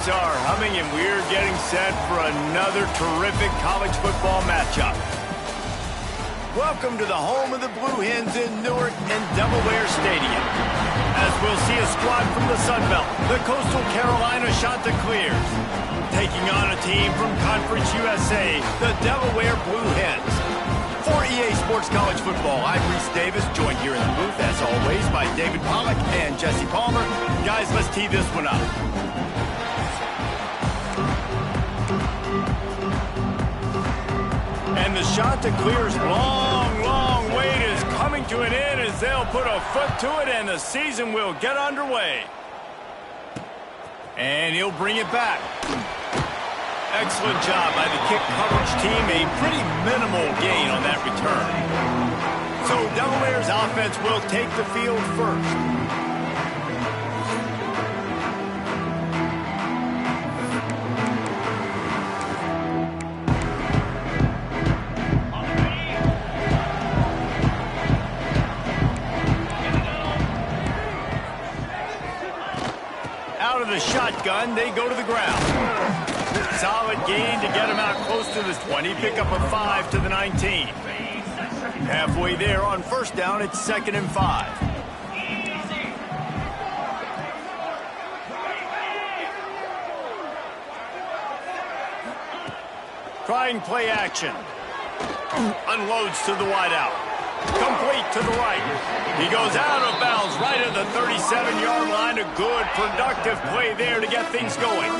Are humming, and we're getting set for another terrific college football matchup. Welcome to the home of the Blue Hens in Newark and Delaware Stadium. As we'll see a squad from the Sun Belt, the Coastal Carolina Chanticleers, taking on a team from Conference USA, the Delaware Blue Hens. For EA Sports College Football, I'm Reese Davis, joined here in the booth, as always, by David Pollack and Jesse Palmer. Guys, let's tee this one up. And the Chanticleers' long wait is coming to an end as they'll put a foot to it and the season will get underway. And he'll bring it back. Excellent job by the kick coverage team. A pretty minimal gain on that return. So Delaware's offense will take the field first. Out of the shotgun, they go to the ground. Solid gain to get him out close to the 20. Pick up a 5 to the 19. Halfway there on first down, it's 2nd and 5. Trying play action. Unloads to the wideout. Complete to the right. He goes out of bounds right at the 37-yard line. A good, productive play there to get things going.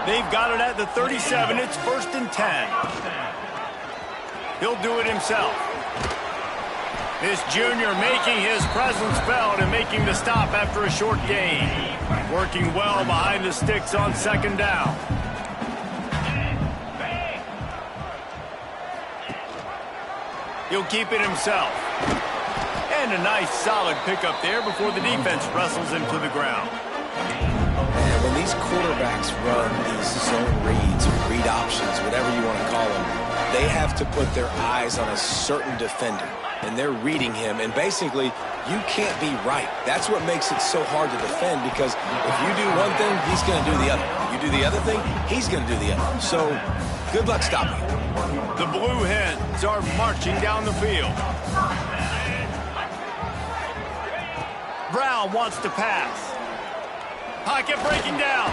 They've got it at the 37. It's 1st and 10. He'll do it himself. This junior making his presence felt and making the stop after a short gain. Working well behind the sticks on 2nd down. He'll keep it himself. And a nice solid pickup there before the defense wrestles him to the ground. And when these quarterbacks run these zone reads, read options, whatever you want to call them, they have to put their eyes on a certain defender. And they're reading him. And basically, you can't be right. That's what makes it so hard to defend, because if you do one thing, he's going to do the other. If you do the other thing, he's going to do the other. So good luck stopping it. The Blue Hens are marching down the field. Brown wants to pass. Pocket breaking down.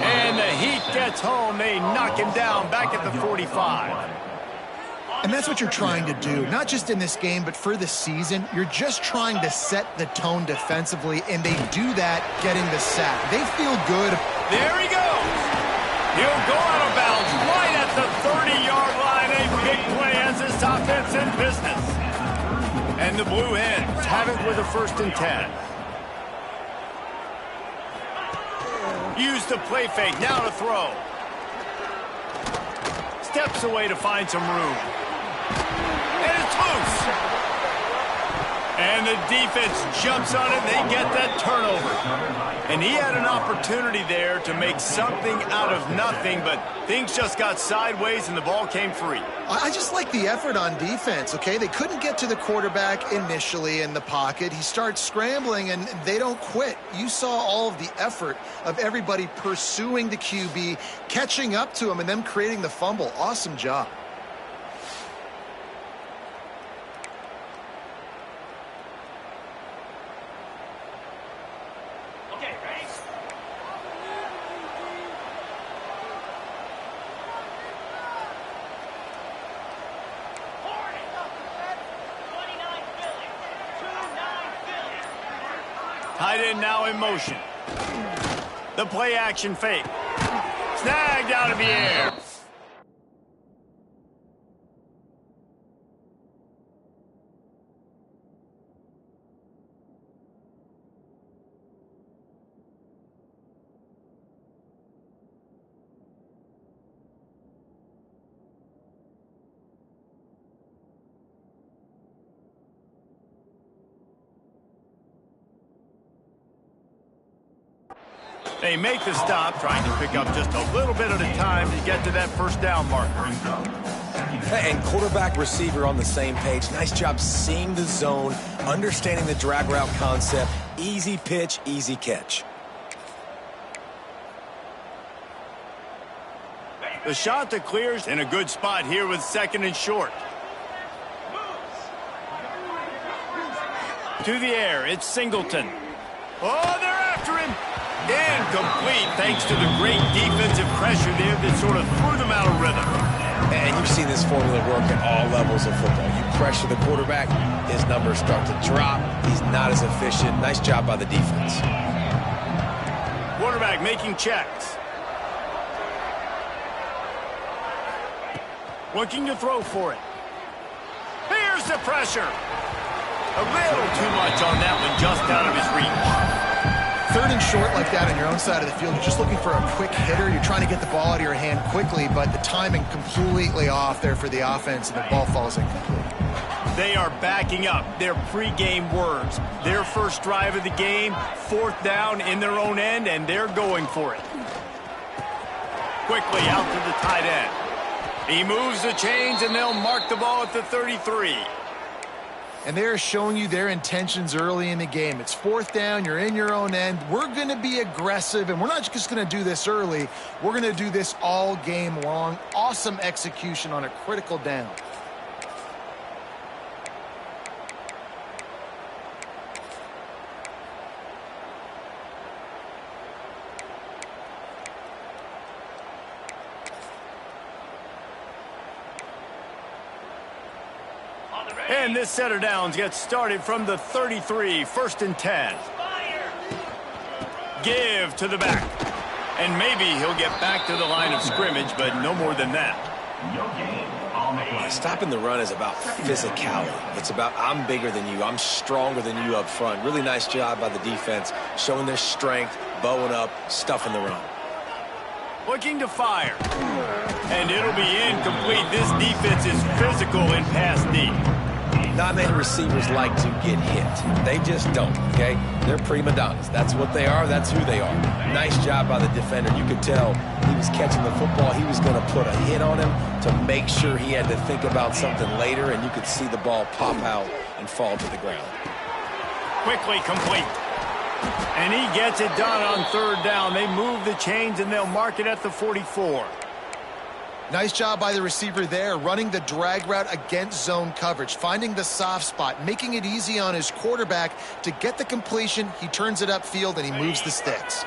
And the heat gets home. They knock him down back at the 45. And that's what you're trying to do, not just in this game, but for the season. You're just trying to set the tone defensively, and they do that getting the sack. They feel good. There he goes. He'll go out of bounds right at the 30-yard line. A big play as this offense in business. And the Blue Hens have it with a 1st and 10. Use the play fake, now to throw. Steps away to find some room. And it's loose. And the defense jumps on it, and they get that turnover. And he had an opportunity there to make something out of nothing, but things just got sideways and the ball came free. I just like the effort on defense, okay? They couldn't get to the quarterback initially in the pocket. He starts scrambling, and they don't quit. You saw all of the effort of everybody pursuing the QB, catching up to him, and then creating the fumble. Awesome job. Tight end now in motion. The play action fake. Snagged out of the air. They make the stop, trying to pick up just a little bit at a time to get to that 1st down marker. And quarterback receiver on the same page. Nice job seeing the zone, understanding the drag route concept. Easy pitch, easy catch. The shot that clears in a good spot here with 2nd and short. To the air, it's Singleton. Oh, they're after him. Incomplete thanks to the great defensive pressure there that sort of threw them out of rhythm. And you've seen this formula work at all levels of football. You pressure the quarterback, his numbers start to drop. He's not as efficient. Nice job by the defense. Quarterback making checks. Looking to throw for it. Here's the pressure. A little too much on that one, just out of his reach. 3rd and short like that on your own side of the field, you're just looking for a quick hitter. You're trying to get the ball out of your hand quickly, but the timing completely off there for the offense, and the ball falls incomplete. They are backing up their pregame words. Their first drive of the game, 4th down in their own end, and they're going for it. Quickly out to the tight end. He moves the chains, and they'll mark the ball at the 33. And they're showing you their intentions early in the game. It's 4th down. You're in your own end. We're going to be aggressive, and we're not just going to do this early. We're going to do this all game long. Awesome execution on a critical down. And this set of downs gets started from the 33, 1st and 10. Give to the back. And maybe he'll get back to the line of scrimmage, but no more than that. Stopping the run is about physicality. It's about I'm bigger than you. I'm stronger than you up front. Really nice job by the defense, showing their strength, bowing up, stuffing the run. Looking to fire. And it'll be incomplete. This defense is physical in pass D. Not many receivers like to get hit. They just don't, okay? They're prima donnas. That's what they are. That's who they are. Nice job by the defender. You could tell he was catching the football. He was going to put a hit on him to make sure he had to think about something later, and you could see the ball pop out and fall to the ground. Quickly complete. And he gets it done on 3rd down. They move the chains, and they'll mark it at the 44. Nice job by the receiver there, running the drag route against zone coverage, finding the soft spot, making it easy on his quarterback to get the completion. He turns it upfield, and he moves the sticks.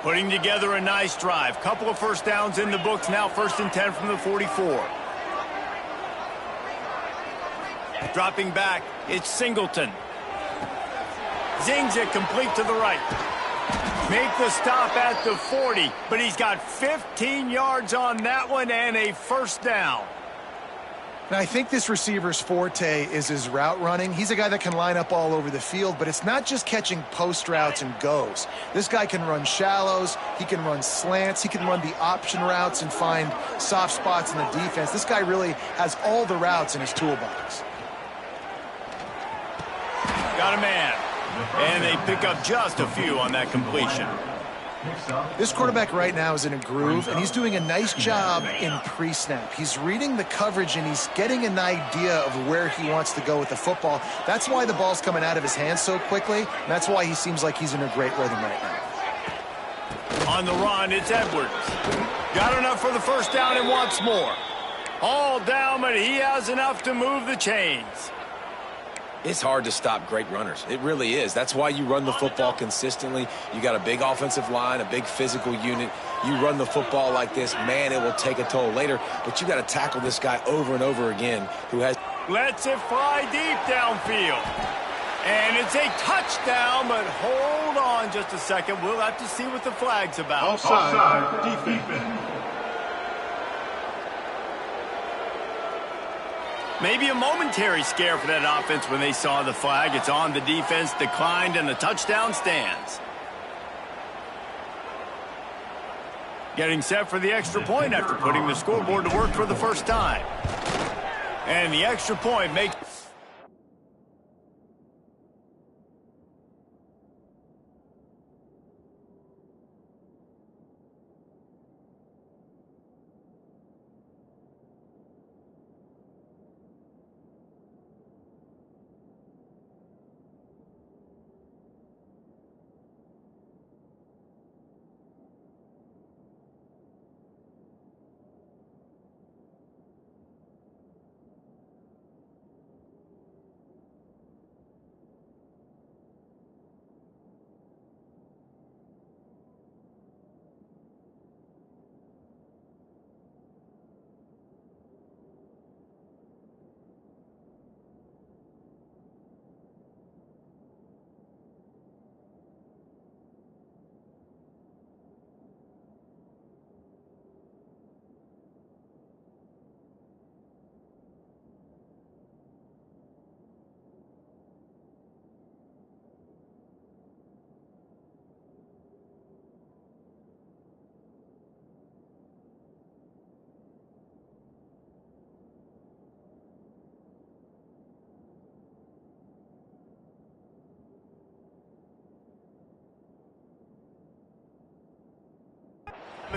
Putting together a nice drive. Couple of 1st downs in the books now, 1st and 10 from the 44. Dropping back, it's Singleton. Zings it complete to the right. Make the stop at the 40, but he's got 15 yards on that one and a 1st down. And I think this receiver's forte is his route running. He's a guy that can line up all over the field, but it's not just catching post routes and goes. This guy can run shallows, he can run slants, he can run the option routes and find soft spots in the defense. This guy really has all the routes in his toolbox. Got a man. And they pick up just a few on that completion. This quarterback right now is in a groove, and he's doing a nice job in pre-snap. He's reading the coverage, and he's getting an idea of where he wants to go with the football. That's why the ball's coming out of his hands so quickly, and that's why he seems like he's in a great rhythm right now. On the run, it's Edwards. Got enough for the 1st down and wants more. All down, but he has enough to move the chains. It's hard to stop great runners. It really is. That's why you run the football consistently. You got a big offensive line, a big physical unit. You run the football like this, man, it will take a toll later. But you got to tackle this guy over and over again who has... Lets it fly deep downfield. And it's a touchdown, but hold on just a second. We'll have to see what the flag's about. Offside, defense. Maybe a momentary scare for that offense when they saw the flag. It's on, the defense declined, and the touchdown stands. Getting set for the extra point after putting the scoreboard to work for the 1st time. And the extra point makes...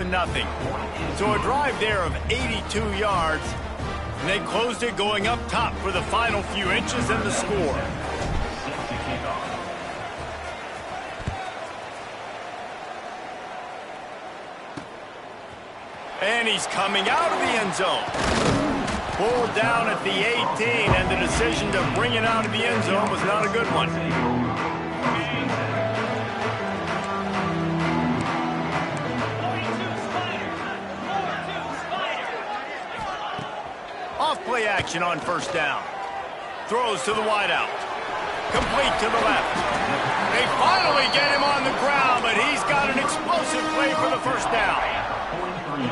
nothing. So a drive there of 82 yards, and they closed it going up top for the final few inches and the score. And he's coming out of the end zone. Pulled down at the 18, and the decision to bring it out of the end zone was not a good one. Off-play action on first down. Throws to the wideout. Complete to the left. They finally get him on the ground, but he's got an explosive play for the first down.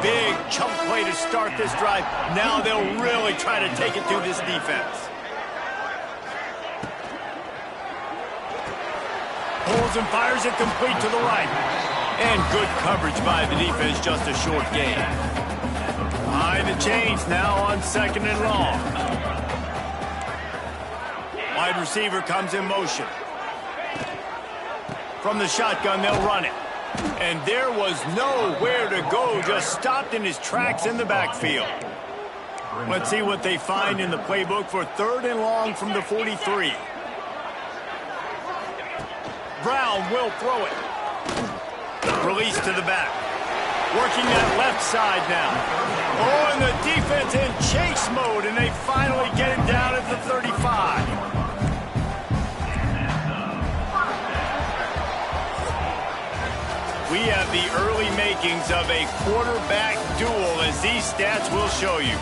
Big chunk play to start this drive. Now they'll really try to take it to this defense. Pulls and fires it complete to the right. And good coverage by the defense, just a short gain. Behind the chains now on second and long. Wide receiver comes in motion. From the shotgun, they'll run it. And there was nowhere to go, just stopped in his tracks in the backfield. Let's see what they find in the playbook for third and long from the 43. Brown will throw it. Release to the back. Working that left side now. Oh, and the defense in chase mode, and they finally get it down at the 35. We have the early makings of a quarterback duel, as these stats will show you.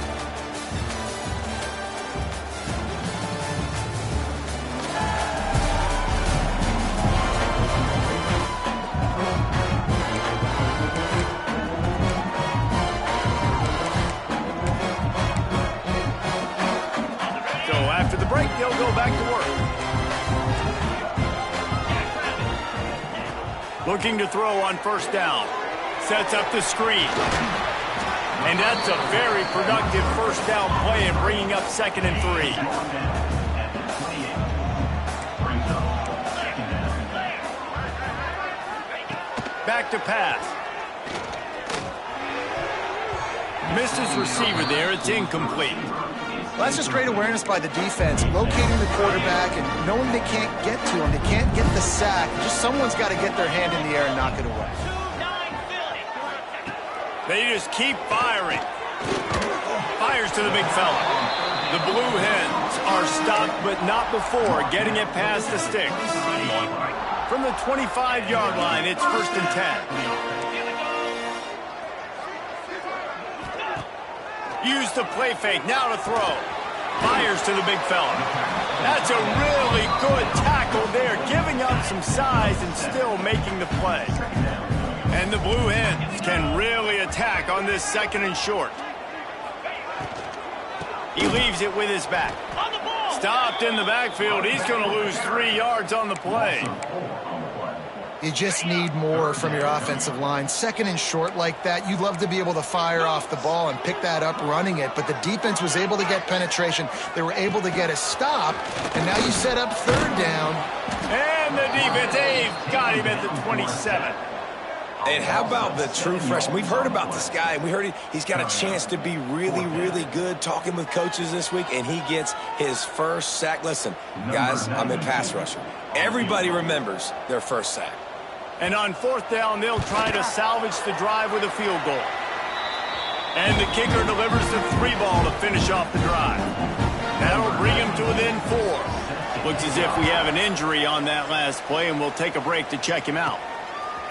So after the break, they'll go back to work. Looking to throw on first down. Sets up the screen. And that's a very productive first down play and bringing up 2nd and 3. Back to pass. Missed his receiver there. It's incomplete. Well, that's just great awareness by the defense, locating the quarterback and knowing they can't get to him. They can't get the sack. Just someone's got to get their hand in the air and knock it away. They just keep firing. Fires to the big fella. The Blue Hens are stopped, but not before getting it past the sticks. From the 25-yard line, it's 1st and 10. Use the play fake, now to throw. Fires to the big fella. That's a really good tackle there, giving up some size and still making the play. And the Blue Hens can really attack on this 2nd and short. He leaves it with his back. Stopped in the backfield. He's going to lose 3 yards on the play. You just need more from your offensive line. 2nd and short like that, you'd love to be able to fire off the ball and pick that up running it, but the defense was able to get penetration. They were able to get a stop, and now you set up 3rd down. And the defense, they've got him at the 27. And how about the true freshman? We've heard about this guy, and we heard he's got a chance to be really, really good talking with coaches this week, and he gets his first sack. Listen, guys, I'm in pass rusher. Everybody remembers their first sack. And on 4th down, they'll try to salvage the drive with a field goal. And the kicker delivers the 3 ball to finish off the drive. That'll bring him to within 4. Looks as if we have an injury on that last play, and we'll take a break to check him out.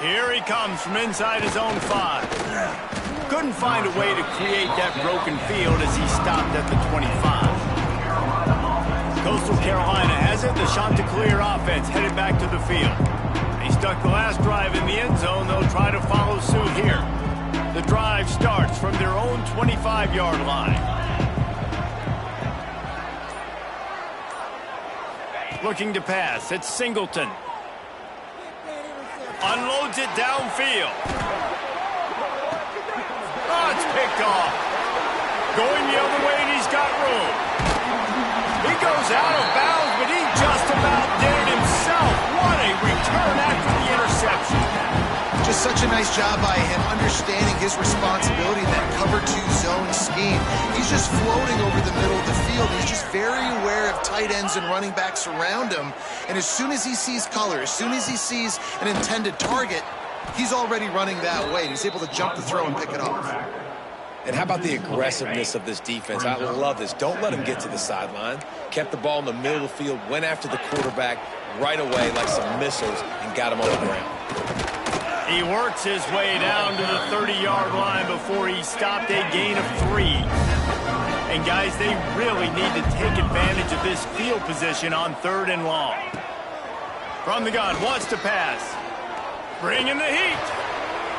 Here he comes from inside his own 5. Couldn't find a way to create that broken field as he stopped at the 25. Coastal Carolina has it. The Chanticleer offense headed back to the field. They stuck the last drive in the end zone. They'll try to follow suit here. The drive starts from their own 25-yard line. Looking to pass. It's Singleton. Unloads it downfield. Oh, it's picked off. Going the other way, and he's got room. He goes out of bounds, but he just about did it himself. What a return after the interception. Just such a nice job by him, understanding his responsibility in that cover 2 zone scheme. He's just floating over the middle of the field. He's just very aware of tight ends and running backs around him. And as soon as he sees color, as soon as he sees an intended target, he's already running that way. He's able to jump the throw and pick it off. And how about the aggressiveness of this defense? I love this. Don't let him get to the sideline. Kept the ball in the middle of the field, went after the quarterback right away like some missiles and got him on the ground. He works his way down to the 30-yard line before he stopped a gain of 3. And guys, they really need to take advantage of this field position on 3rd and long. From the gun, wants to pass. Bringing the heat.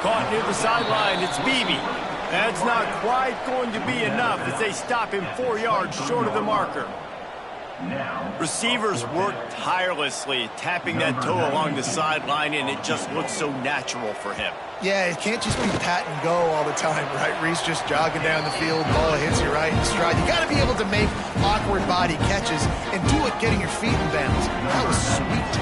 Caught near the sideline, it's Beebe. That's not quite going to be enough as they stop him 4 yards short of the marker. Receivers work tirelessly, tapping that toe along the sideline, and it just looks so natural for him. Yeah, it can't just be pat and go all the time, right? Reese just jogging down the field, ball hits you right in stride. You got to be able to make awkward body catches and do it getting your feet in bounds. That was sweet.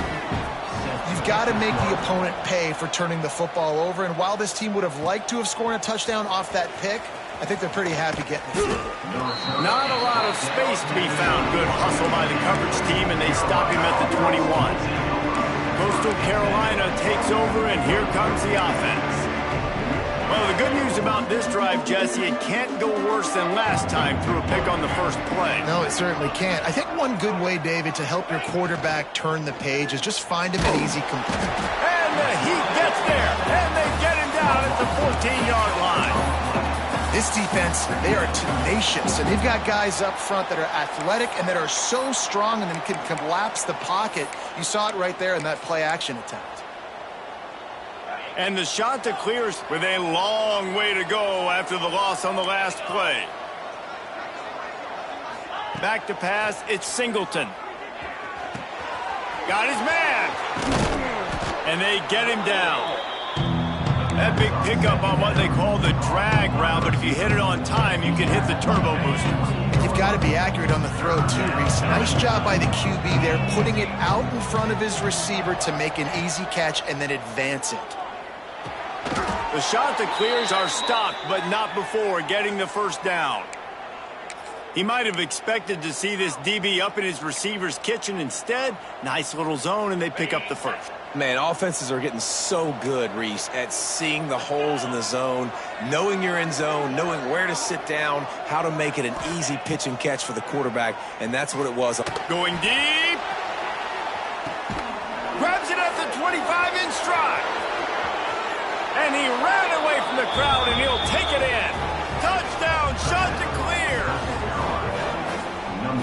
You've got to make the opponent pay for turning the football over, and while this team would have liked to have scored a touchdown off that pick, I think they're pretty happy getting it. Not a lot of space to be found. Good hustle by the coverage team, and they stop him at the 21. Coastal Carolina takes over, and here comes the offense. Well, the good news about this drive, Jesse, it can't go worse than last time through a pick on the first play. No, it certainly can't. I think one good way, David, to help your quarterback turn the page is just find him an easy complete. And the heat gets there, and they get him down at the 14-yard line. This defense, they are tenacious, and they've got guys up front that are athletic and that are so strong and then can collapse the pocket. You saw it right there in that play-action attempt. And the shot to clears with a long way to go after the loss on the last play. Back to pass, it's Singleton. Got his man. And they get him down. That big pickup on what they call the drag route, but if you hit it on time, you can hit the turbo boosters. You've got to be accurate on the throw, too, Reese. Nice job by the QB there, putting it out in front of his receiver to make an easy catch and then advance it. The shot that clears are stopped, but not before getting the first down. He might have expected to see this DB up in his receiver's kitchen. Instead, nice little zone, and they pick up the first. Man, offenses are getting so good, Reese, at seeing the holes in the zone, knowing you're in zone, knowing where to sit down, how to make it an easy pitch and catch for the quarterback, and that's what it was. Going deep. Grabs it at the 25 in stride. And he ran away from the crowd, and he'll take it in. Touchdown, shot to clear.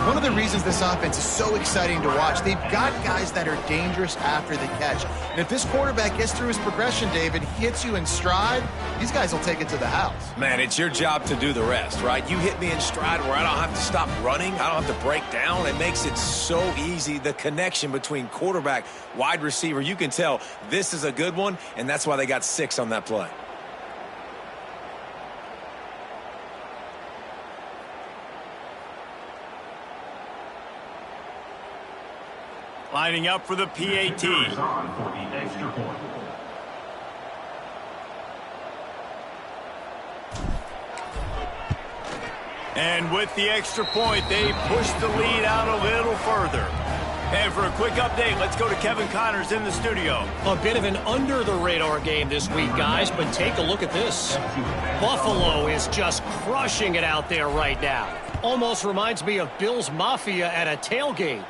One of the reasons this offense is so exciting to watch, they've got guys that are dangerous after the catch. And if this quarterback gets through his progression, David, hits you in stride, these guys will take it to the house. Man, it's your job to do the rest, right? You hit me in stride where I don't have to stop running. I don't have to break down. It makes it so easy. The connection between quarterback, wide receiver, you can tell this is a good one, and that's why they got 6 on that play. Lining up for the PAT. And with the extra point, they push the lead out a little further. And for a quick update, let's go to Kevin Connors in the studio. A bit of an under-the-radar game this week, guys, but take a look at this. Buffalo is just crushing it out there right now. Almost reminds me of Bills Mafia at a tailgate.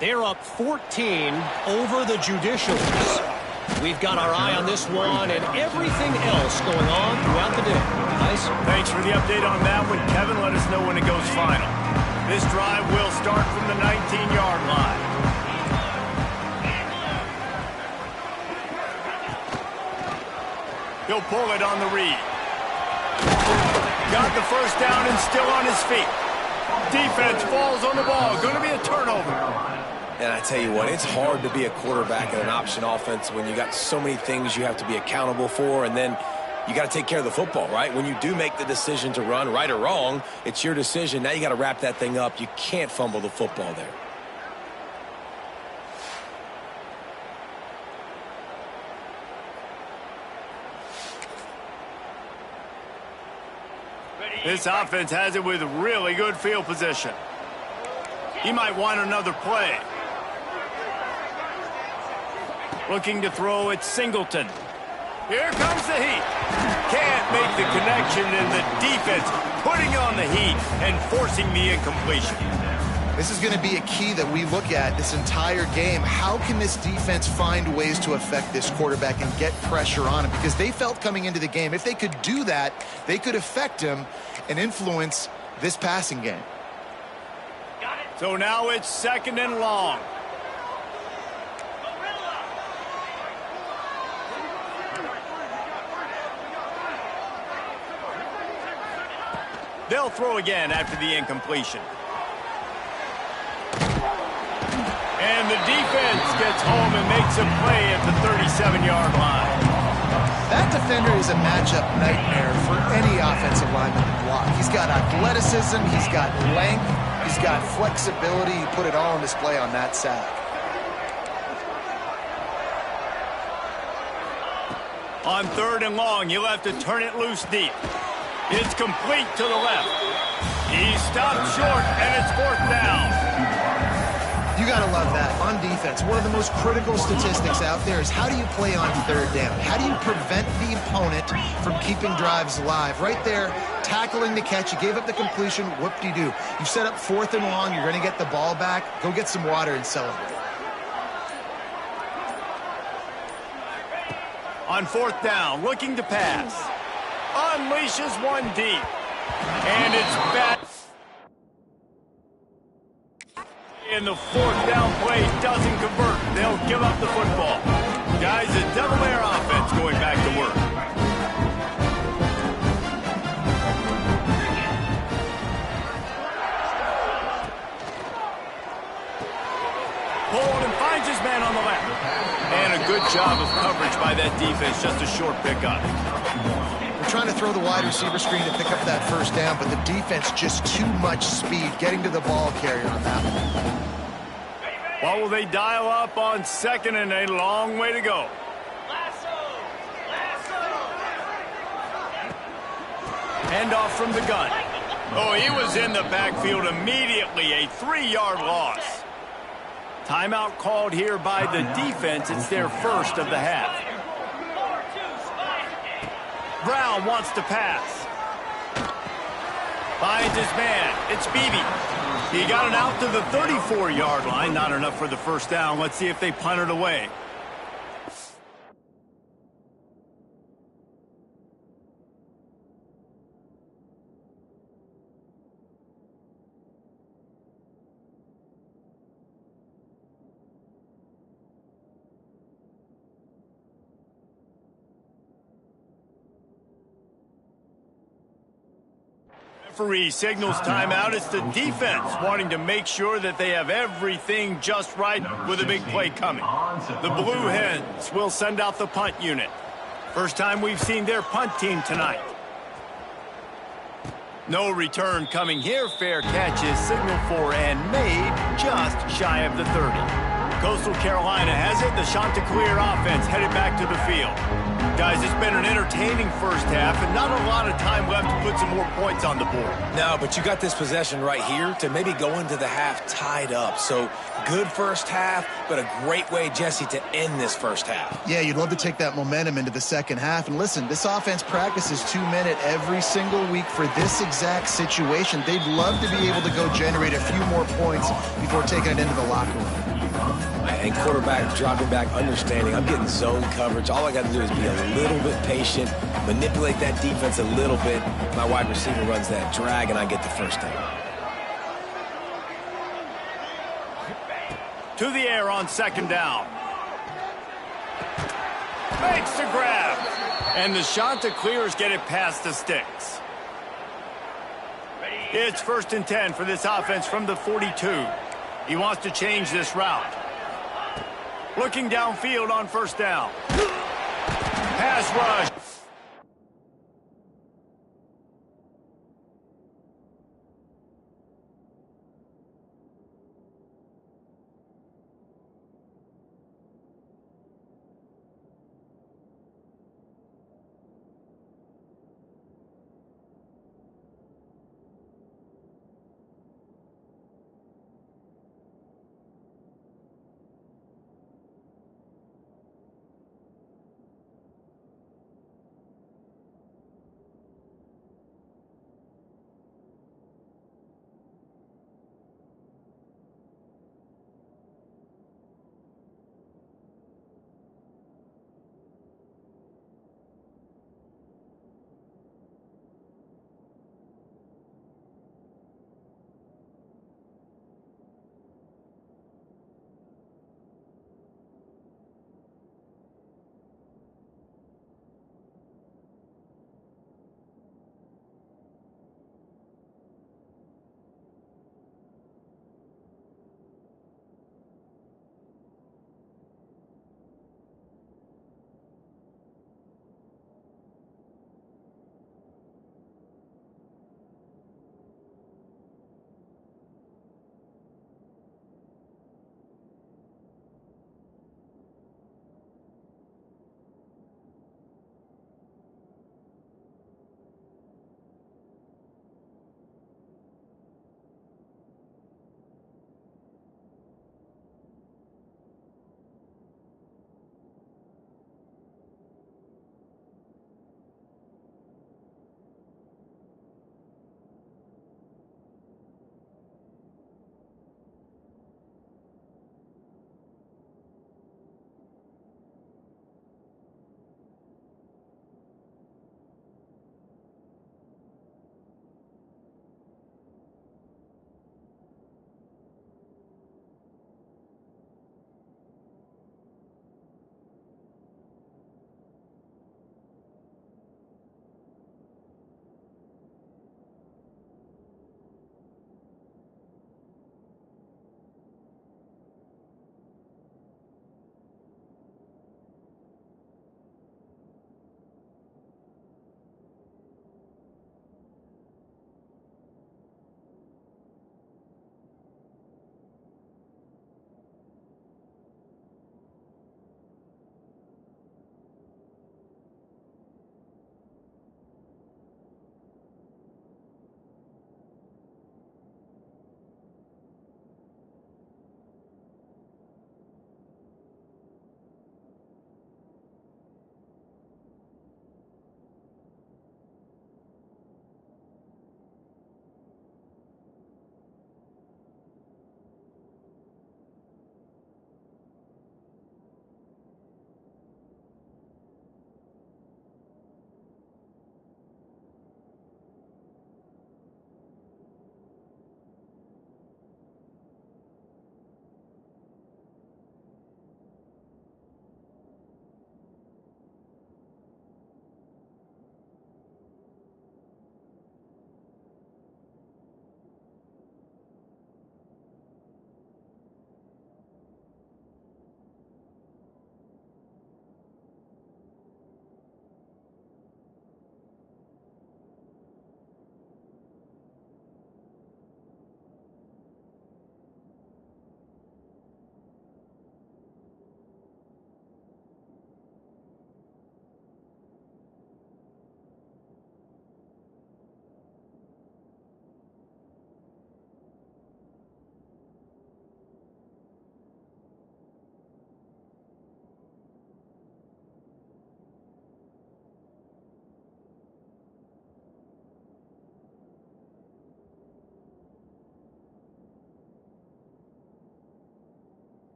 They're up 14 over the Judicials. We've got our eye on this one and everything else going on throughout the day. Guys? Thanks for the update on that one, Kevin. Let us know when it goes final. This drive will start from the 19-yard line. He'll pull it on the read. Got the first down and still on his feet. Defense falls on the ball. Going to be a turnover. And I tell you what, it's hard to be a quarterback in an option offense when you got so many things you have to be accountable for, and then you got to take care of the football, right? When you do make the decision to run, right or wrong, it's your decision. Now you got to wrap that thing up. You can't fumble the football there. This offense has it with really good field position. He might want another play. Looking to throw at Singleton. Here comes the heat. Can't make the connection, and the defense putting on the heat and forcing the incompletion. This is going to be a key that we look at this entire game. How can this defense find ways to affect this quarterback and get pressure on him? Because they felt coming into the game, if they could do that, they could affect him and influence this passing game. So now it's 2nd and long. They'll throw again after the incompletion. And the defense gets home and makes a play at the 37-yard line. That defender is a matchup nightmare for any offensive lineman to block. He's got athleticism, he's got length, he's got flexibility. He put it all on display on that sack. On 3rd and long, you'll have to turn it loose deep. It's complete to the left. He stopped short, and it's 4th down. You got to love that. On defense, one of the most critical statistics out there is how do you play on 3rd down? How do you prevent the opponent from keeping drives alive? Right there, tackling the catch. You gave up the completion. Whoop-de-doo. You set up 4th and long. You're going to get the ball back. Go get some water and celebrate. On 4th down, looking to pass. Unleashes one deep. And it's back. And the 4th down play doesn't convert. They'll give up the football. Guys, the Delaware offense going back to work. Hold and finds his man on the left. And a good job of coverage by that defense. Just a short pickup. We're trying to throw the wide receiver screen to pick up that 1st down, but the defense just too much speed getting to the ball carrier on that one. What will they dial up on 2nd and a long way to go? Hand off from the gun. Oh, he was in the backfield immediately. A 3-yard loss. Timeout called here by the defense. It's their first of the half. Brown wants to pass. Finds his man. It's Beebe. He got it out to the 34-yard line. Not enough for the 1st down. Let's see if they punt it away. Referee signals timeout. It's the defense wanting to make sure that they have everything just right with a big play coming. The Blue Hens will send out the punt unit. First time we've seen their punt team tonight. No return coming here. Fair catch is signaled for and made just shy of the 30. Coastal Carolina has it. The Chanticleer offense headed back to the field. Guys, it's been an entertaining first half and not a lot of time left to put some more points on the board. No, but you got this possession right here to maybe go into the half tied up. So good first half, but a great way, Jesse, to end this first half. Yeah, you'd love to take that momentum into the second half. And listen, this offense practices 2-minute every single week for this exact situation. They'd love to be able to go generate a few more points before taking it into the locker room. And quarterback dropping back, understanding I'm getting zone coverage. All I got to do is be a little bit patient, manipulate that defense a little bit. My wide receiver runs that drag, and I get the 1st down. To the air on 2nd down. Makes the grab. And the Chanticleers get it past the sticks. It's 1st and 10 for this offense from the 42. He wants to change this route. Looking downfield on 1st down. Pass rush.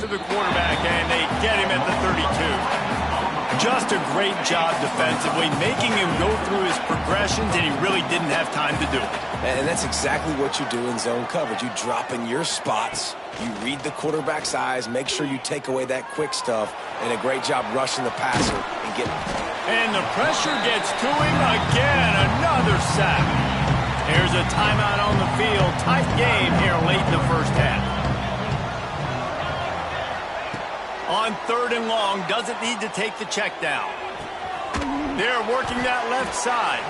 to the quarterback, and they get him at the 32. Just a great job defensively, making him go through his progressions, and he really didn't have time to do it. And that's exactly what you do in zone coverage. You drop in your spots, you read the quarterback's eyes, make sure you take away that quick stuff, and a great job rushing the passer and getting. And the pressure gets to him again, another sack. There's a timeout on the field. Tight game here late in the first half. On 3rd and long, doesn't need to take the check down. They're working that left side.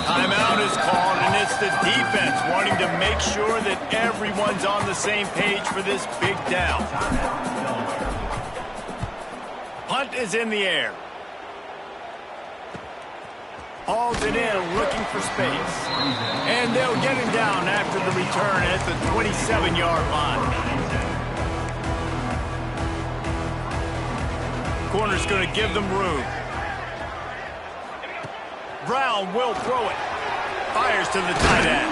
Timeout is called, and it's the defense wanting to make sure that everyone's on the same page for this big down. Punt is in the air. Hauls it in, looking for space. And they'll get him down after the return at the 27-yard line. Corner's going to give them room. Brown will throw it. Fires to the tight end.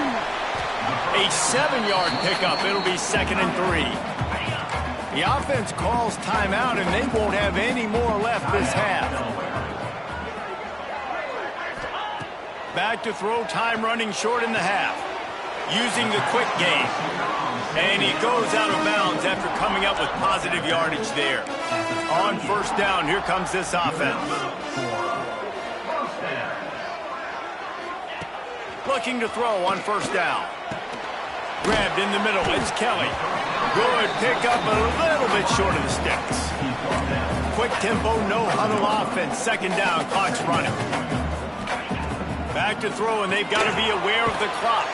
A 7-yard pickup. It'll be 2nd and 3. The offense calls timeout, and they won't have any more left this half. Back to throw, time running short in the half. Using the quick game. And he goes out of bounds after coming up with positive yardage there. On 1st down, here comes this offense. Looking to throw on 1st down. Grabbed in the middle, it's Kelly. Good pickup, a little bit short of the sticks. Quick tempo, no huddle offense. 2nd down, clock's running. Back to throw, and they've got to be aware of the clock.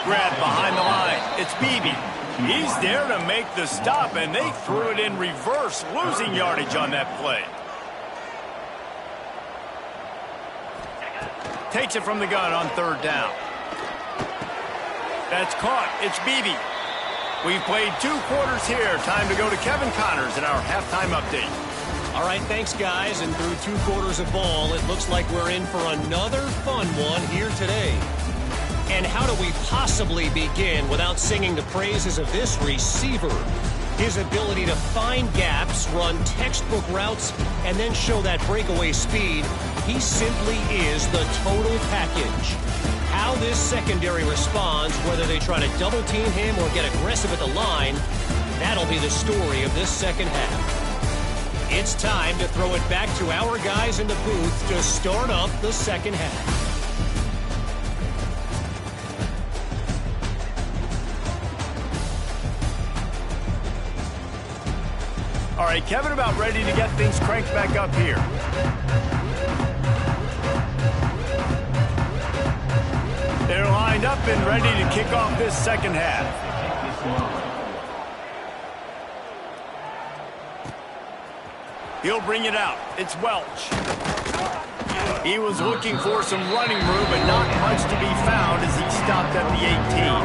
Grab behind the line. It's Beebe. He's there to make the stop, and they threw it in reverse, losing yardage on that play. Takes it from the gun on 3rd down. That's caught. It's Beebe. We've played 2 quarters here. Time to go to Kevin Connors in our halftime update. All right, thanks, guys. And through 2 quarters of ball, it looks like we're in for another fun one here today. And how do we possibly begin without singing the praises of this receiver? His ability to find gaps, run textbook routes, and then show that breakaway speed. He simply is the total package. How this secondary responds, whether they try to double team him or get aggressive at the line, that'll be the story of this 2nd half. It's time to throw it back to our guys in the booth to start up the 2nd half. All right, Kevin about ready to get things cranked back up here. They're lined up and ready to kick off this 2nd half. He'll bring it out. It's Welch. He was looking for some running room, but not much to be found as he stopped at the 18.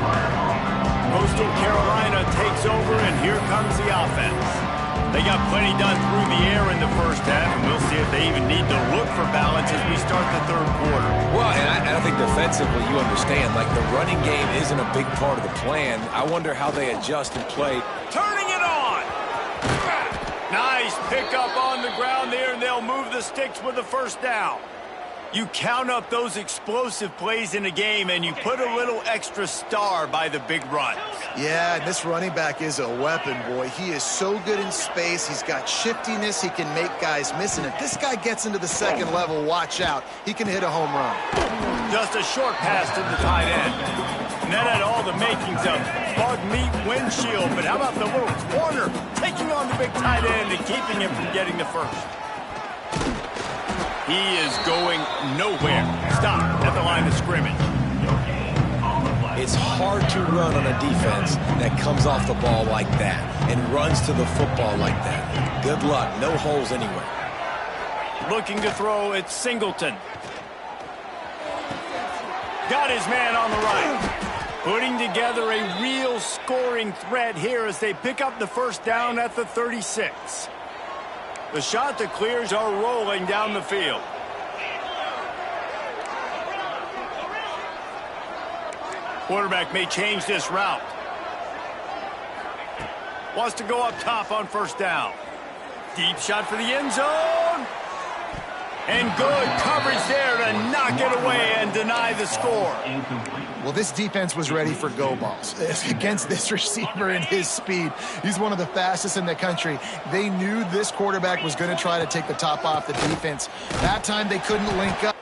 Coastal Carolina takes over, and here comes the offense. They got plenty done through the air in the 1st half, and we'll see if they even need to look for balance as we start the 3rd quarter. Well, and I think defensively you understand, like the running game isn't a big part of the plan. I wonder how they adjust and play. Turning it on! Nice pickup on the ground there, and they'll move the sticks with the 1st down. You count up those explosive plays in a game, and you put a little extra star by the big runs. Yeah, and this running back is a weapon, boy. He is so good in space. He's got shiftiness. He can make guys miss. And if this guy gets into the 2nd level, watch out. He can hit a home run. Just a short pass to the tight end. And that had all the makings of bug meat windshield. But how about the little corner taking on the big tight end and keeping him from getting the 1st? He is going nowhere. Stop at the line of scrimmage. It's hard to run on a defense that comes off the ball like that and runs to the football like that. Good luck. No holes anywhere. Looking to throw, it's Singleton. Got his man on the right. Putting together a real scoring threat here as they pick up the 1st down at the 36. The shot that clears are rolling down the field. Quarterback may change this route. Wants to go up top on first down. Deep shot for the end zone. And good coverage there to knock it away and deny the score. Well, this defense was ready for go balls against this receiver and his speed. He's one of the fastest in the country. They knew this quarterback was going to try to take the top off the defense. That time they couldn't link up.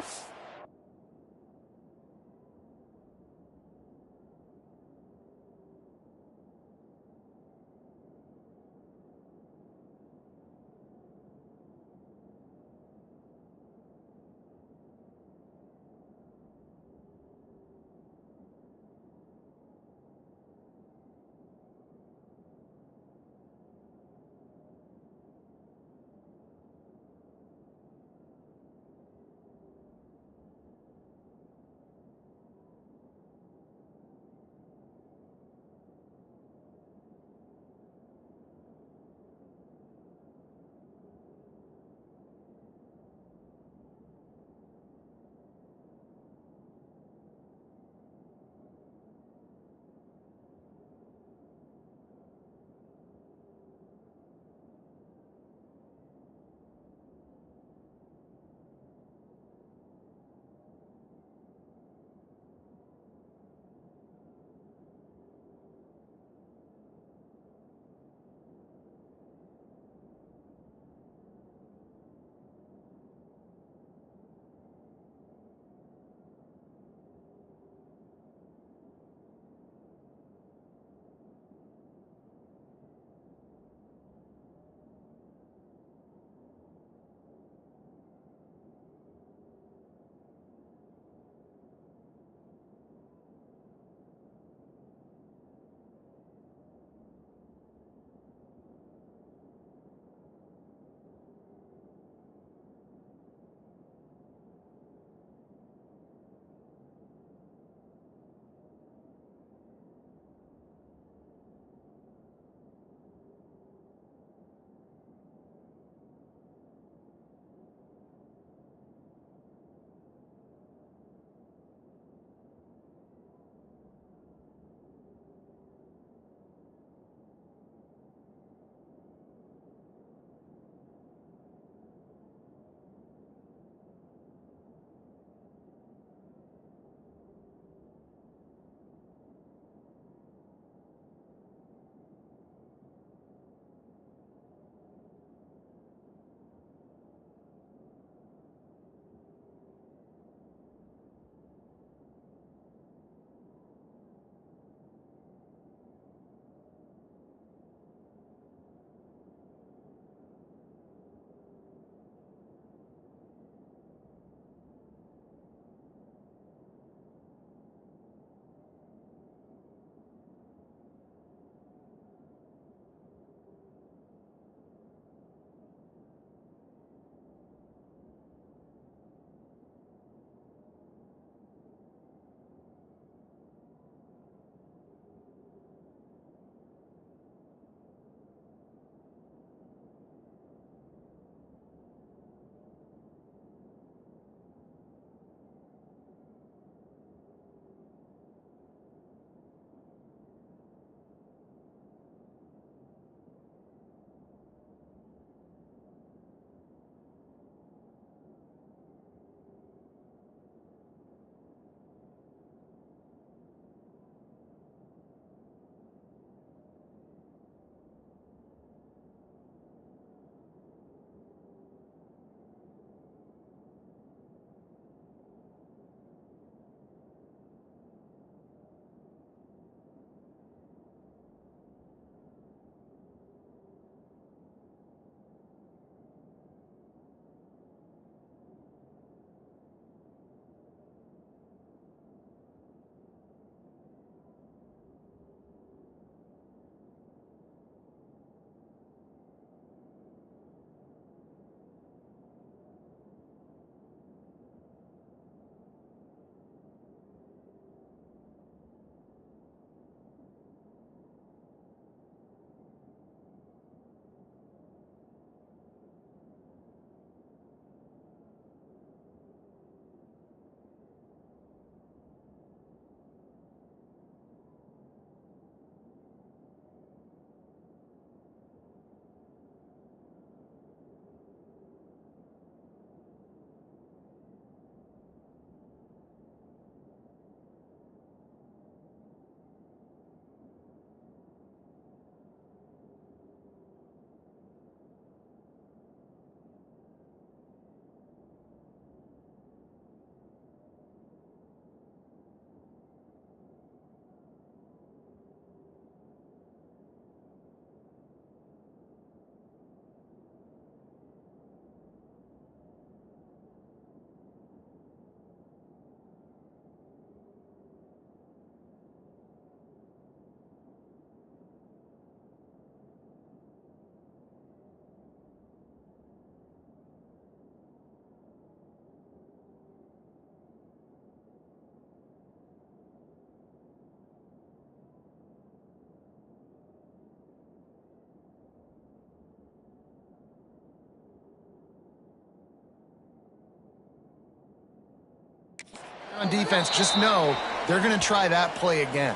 On defense, just know they're going to try that play again.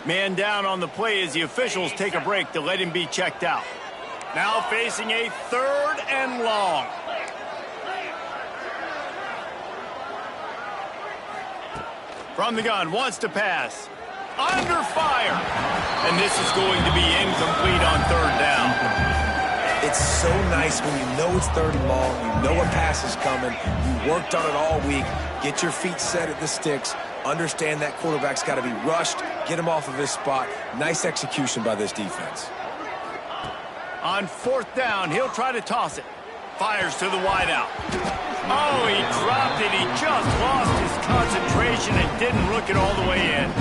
Man down on the play as the officials take a break to let him be checked out. Now facing a 3rd and long. From the gun, wants to pass. Under fire. And this is going to be incomplete on 3rd down. It's so nice when you know it's 3rd and long, you know a pass is coming, you worked on it all week, get your feet set at the sticks, understand that quarterback's got to be rushed, get him off of his spot. Nice execution by this defense. On 4th down, he'll try to toss it. Fires to the wideout. Oh, he dropped it. He just lost his concentration and didn't look it all the way in.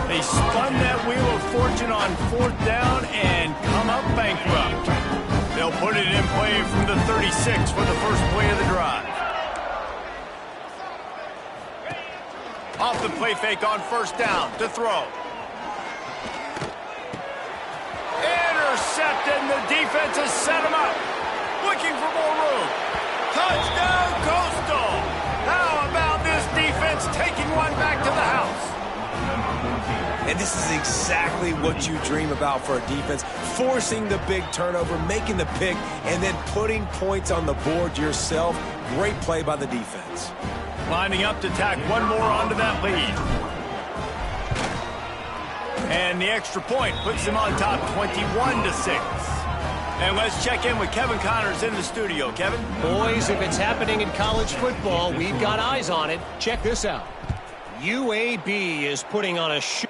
They spun that wheel of fortune on 4th down and come up bankrupt. They'll put it in play from the 36 for the first play of the drive. Off the play fake on 1st down to throw. Intercepted, and the defense has set him up. Looking for more room. Touchdown, Coastal. How about this defense taking one back to the house? And this is exactly what you dream about for a defense. Forcing the big turnover, making the pick, and then putting points on the board yourself. Great play by the defense. Lining up to tack one more onto that lead. And the extra point puts him on top 21-6. And let's check in with Kevin Connors in the studio. Kevin? Boys, if it's happening in college football, we've got eyes on it. Check this out. UAB is putting on a show.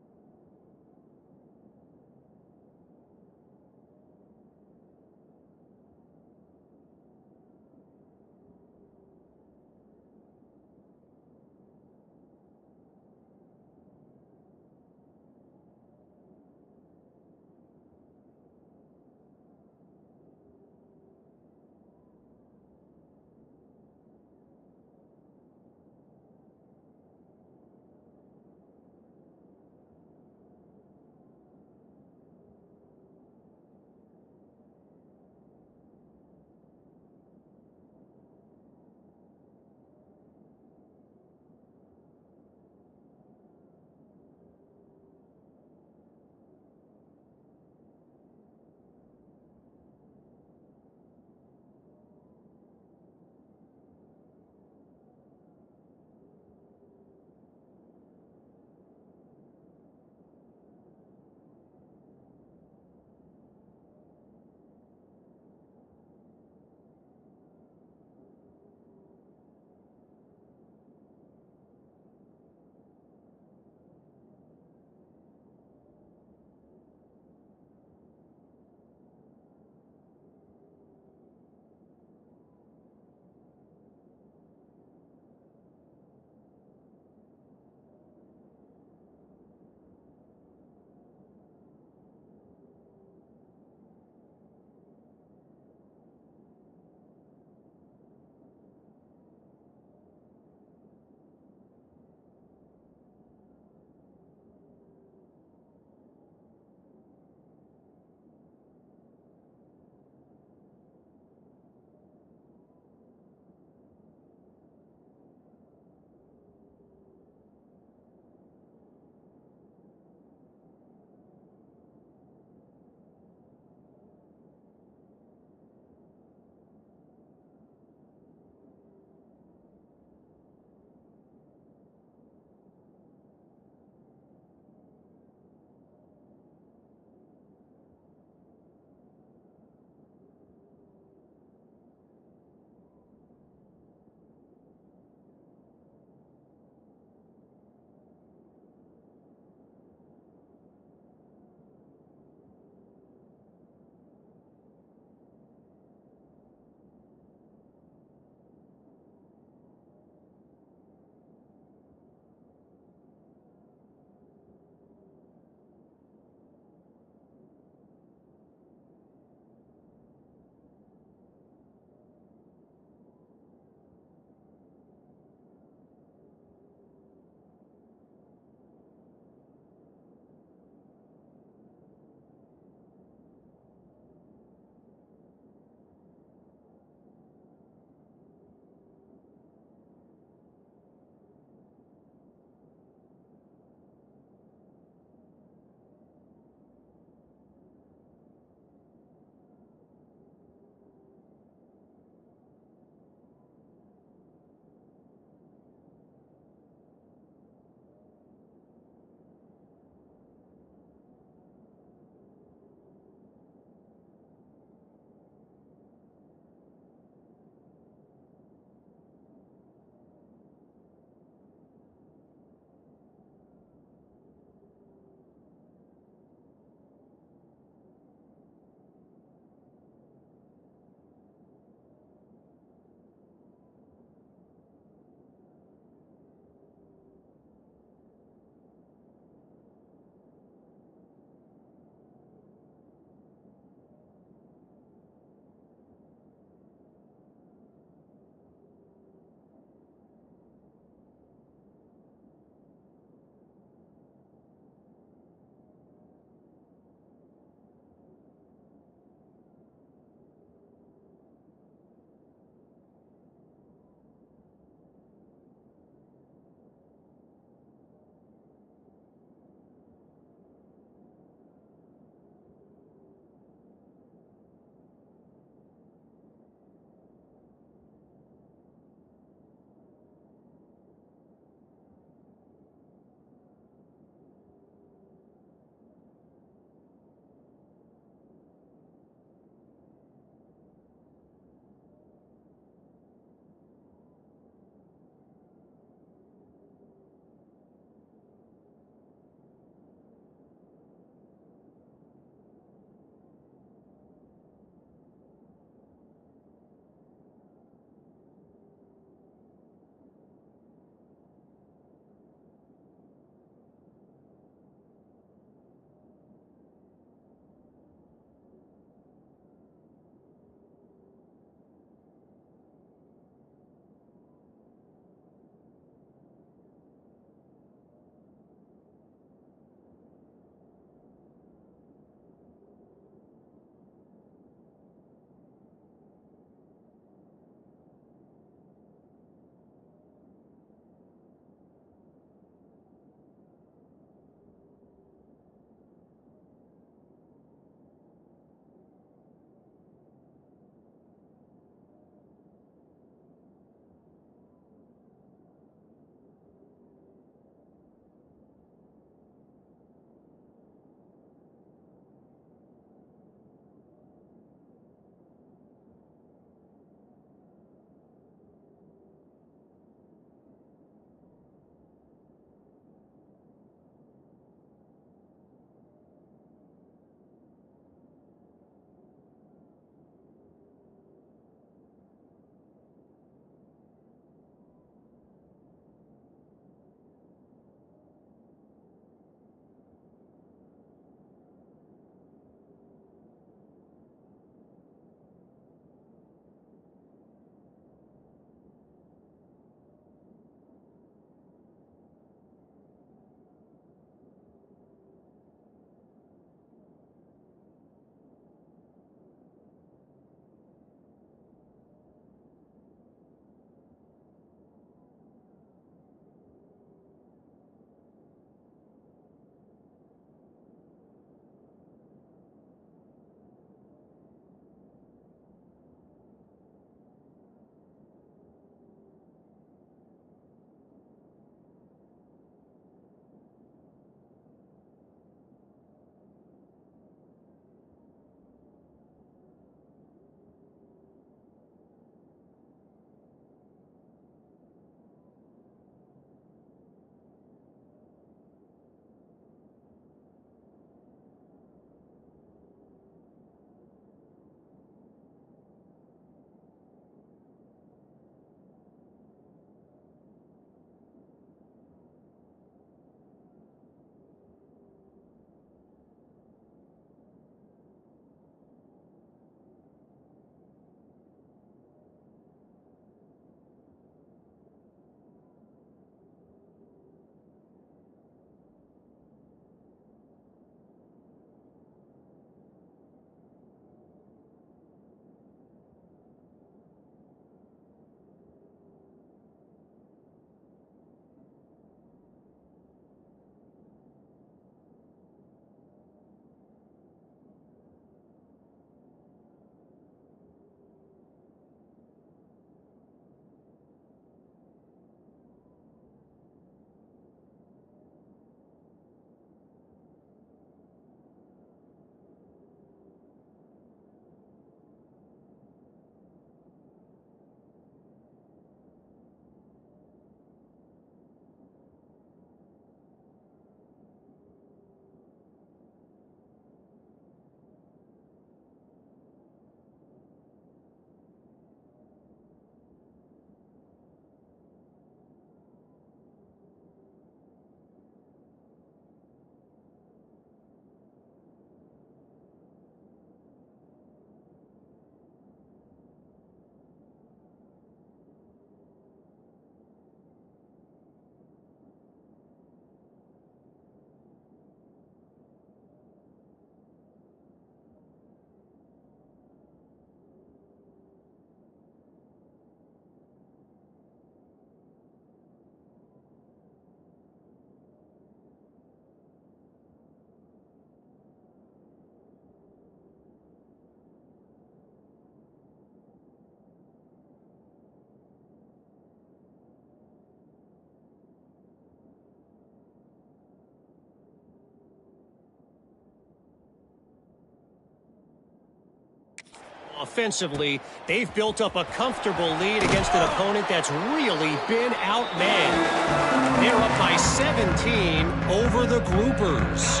Offensively, they've built up a comfortable lead against an opponent that's really been outmanned. They're up by 17 over the Groupers.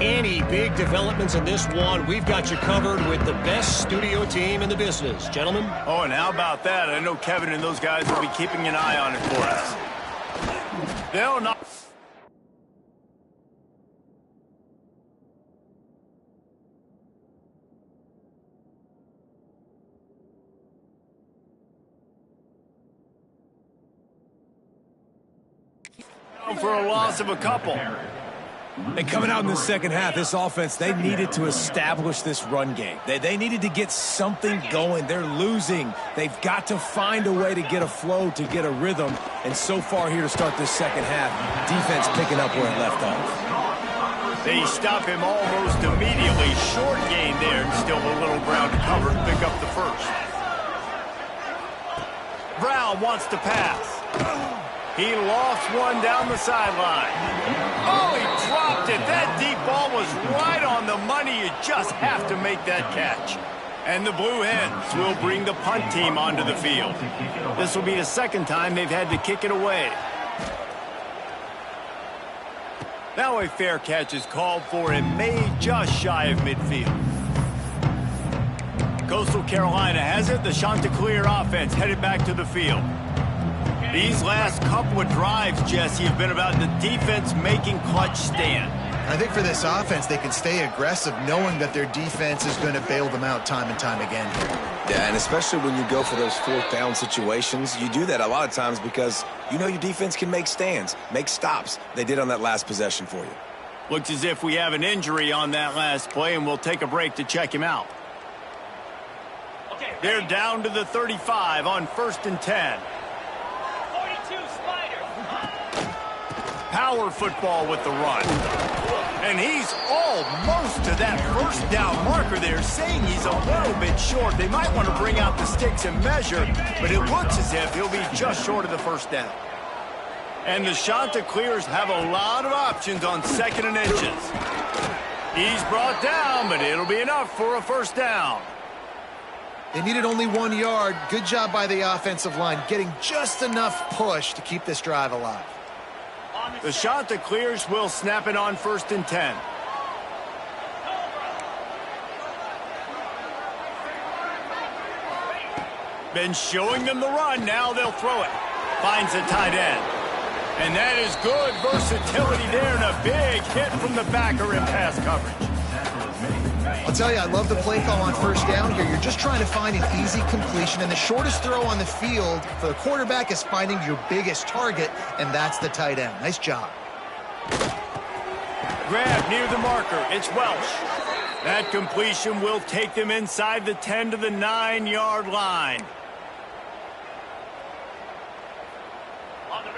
Any big developments in this one, we've got you covered with the best studio team in the business. Gentlemen? Oh, and how about that? I know Kevin and those guys will be keeping an eye on it for us. They'll not... for a loss of a couple. And coming out in the second half, this offense, they needed to establish this run game. They needed to get something going. They're losing. They've got to find a way to get a flow, to get a rhythm. And so far here to start this second half, defense picking up where it left off. They stop him almost immediately. Short gain there, and still a little ground to cover to pick up the first. Brown wants to pass. He lost one down the sideline. Oh, he dropped it. That deep ball was right on the money. You just have to make that catch. And the Blue Hens will bring the punt team onto the field. This will be the second time they've had to kick it away. Now a fair catch is called for and made just shy of midfield. Coastal Carolina has it. The Chanticleer offense headed back to the field. These last couple of drives, Jesse, have been about the defense making clutch stand. I think for this offense, they can stay aggressive knowing that their defense is going to bail them out time and time again. Yeah, and especially when you go for those fourth down situations, you do that a lot of times because you know your defense can make stands, make stops. They did on that last possession for you. Looks as if we have an injury on that last play, and we'll take a break to check him out. They're down to the 35 on 1st and 10. Power football with the run. And he's almost to that first down marker there, saying he's a little bit short. They might want to bring out the sticks and measure, but it looks as if he'll be just short of the first down. And the Chanticleers have a lot of options on 2nd and inches. He's brought down, but it'll be enough for a first down. They needed only 1 yard. Good job by the offensive line, getting just enough push to keep this drive alive. The Chanticleers will snap it on 1st and 10. Been showing them the run. Now they'll throw it. Finds a tight end. And that is good versatility there and a big hit from the backer in pass coverage. I'll tell you, I love the play call on 1st down here. You're just trying to find an easy completion, and the shortest throw on the field for the quarterback is finding your biggest target, and that's the tight end. Nice job. Grab near the marker. It's Welsh. That completion will take them inside the 10 to the 9-yard line.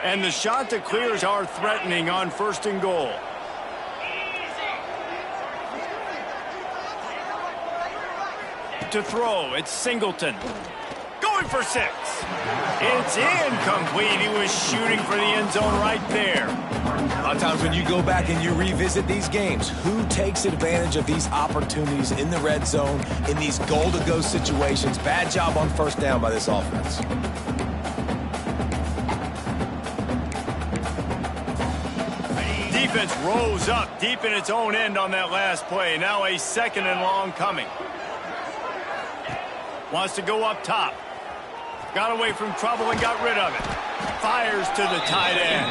And the Chanticleers are threatening on 1st and goal. To throw, it's Singleton. Going for 6. It's incomplete. He was shooting for the end zone right there. A lot of times when you go back and you revisit these games, who takes advantage of these opportunities in the red zone, in these goal-to-go situations? Bad job on 1st down by this offense. Defense rose up deep in its own end on that last play. Now a 2nd and long coming. Wants to go up top. Got away from trouble and got rid of it. Fires to the tight end.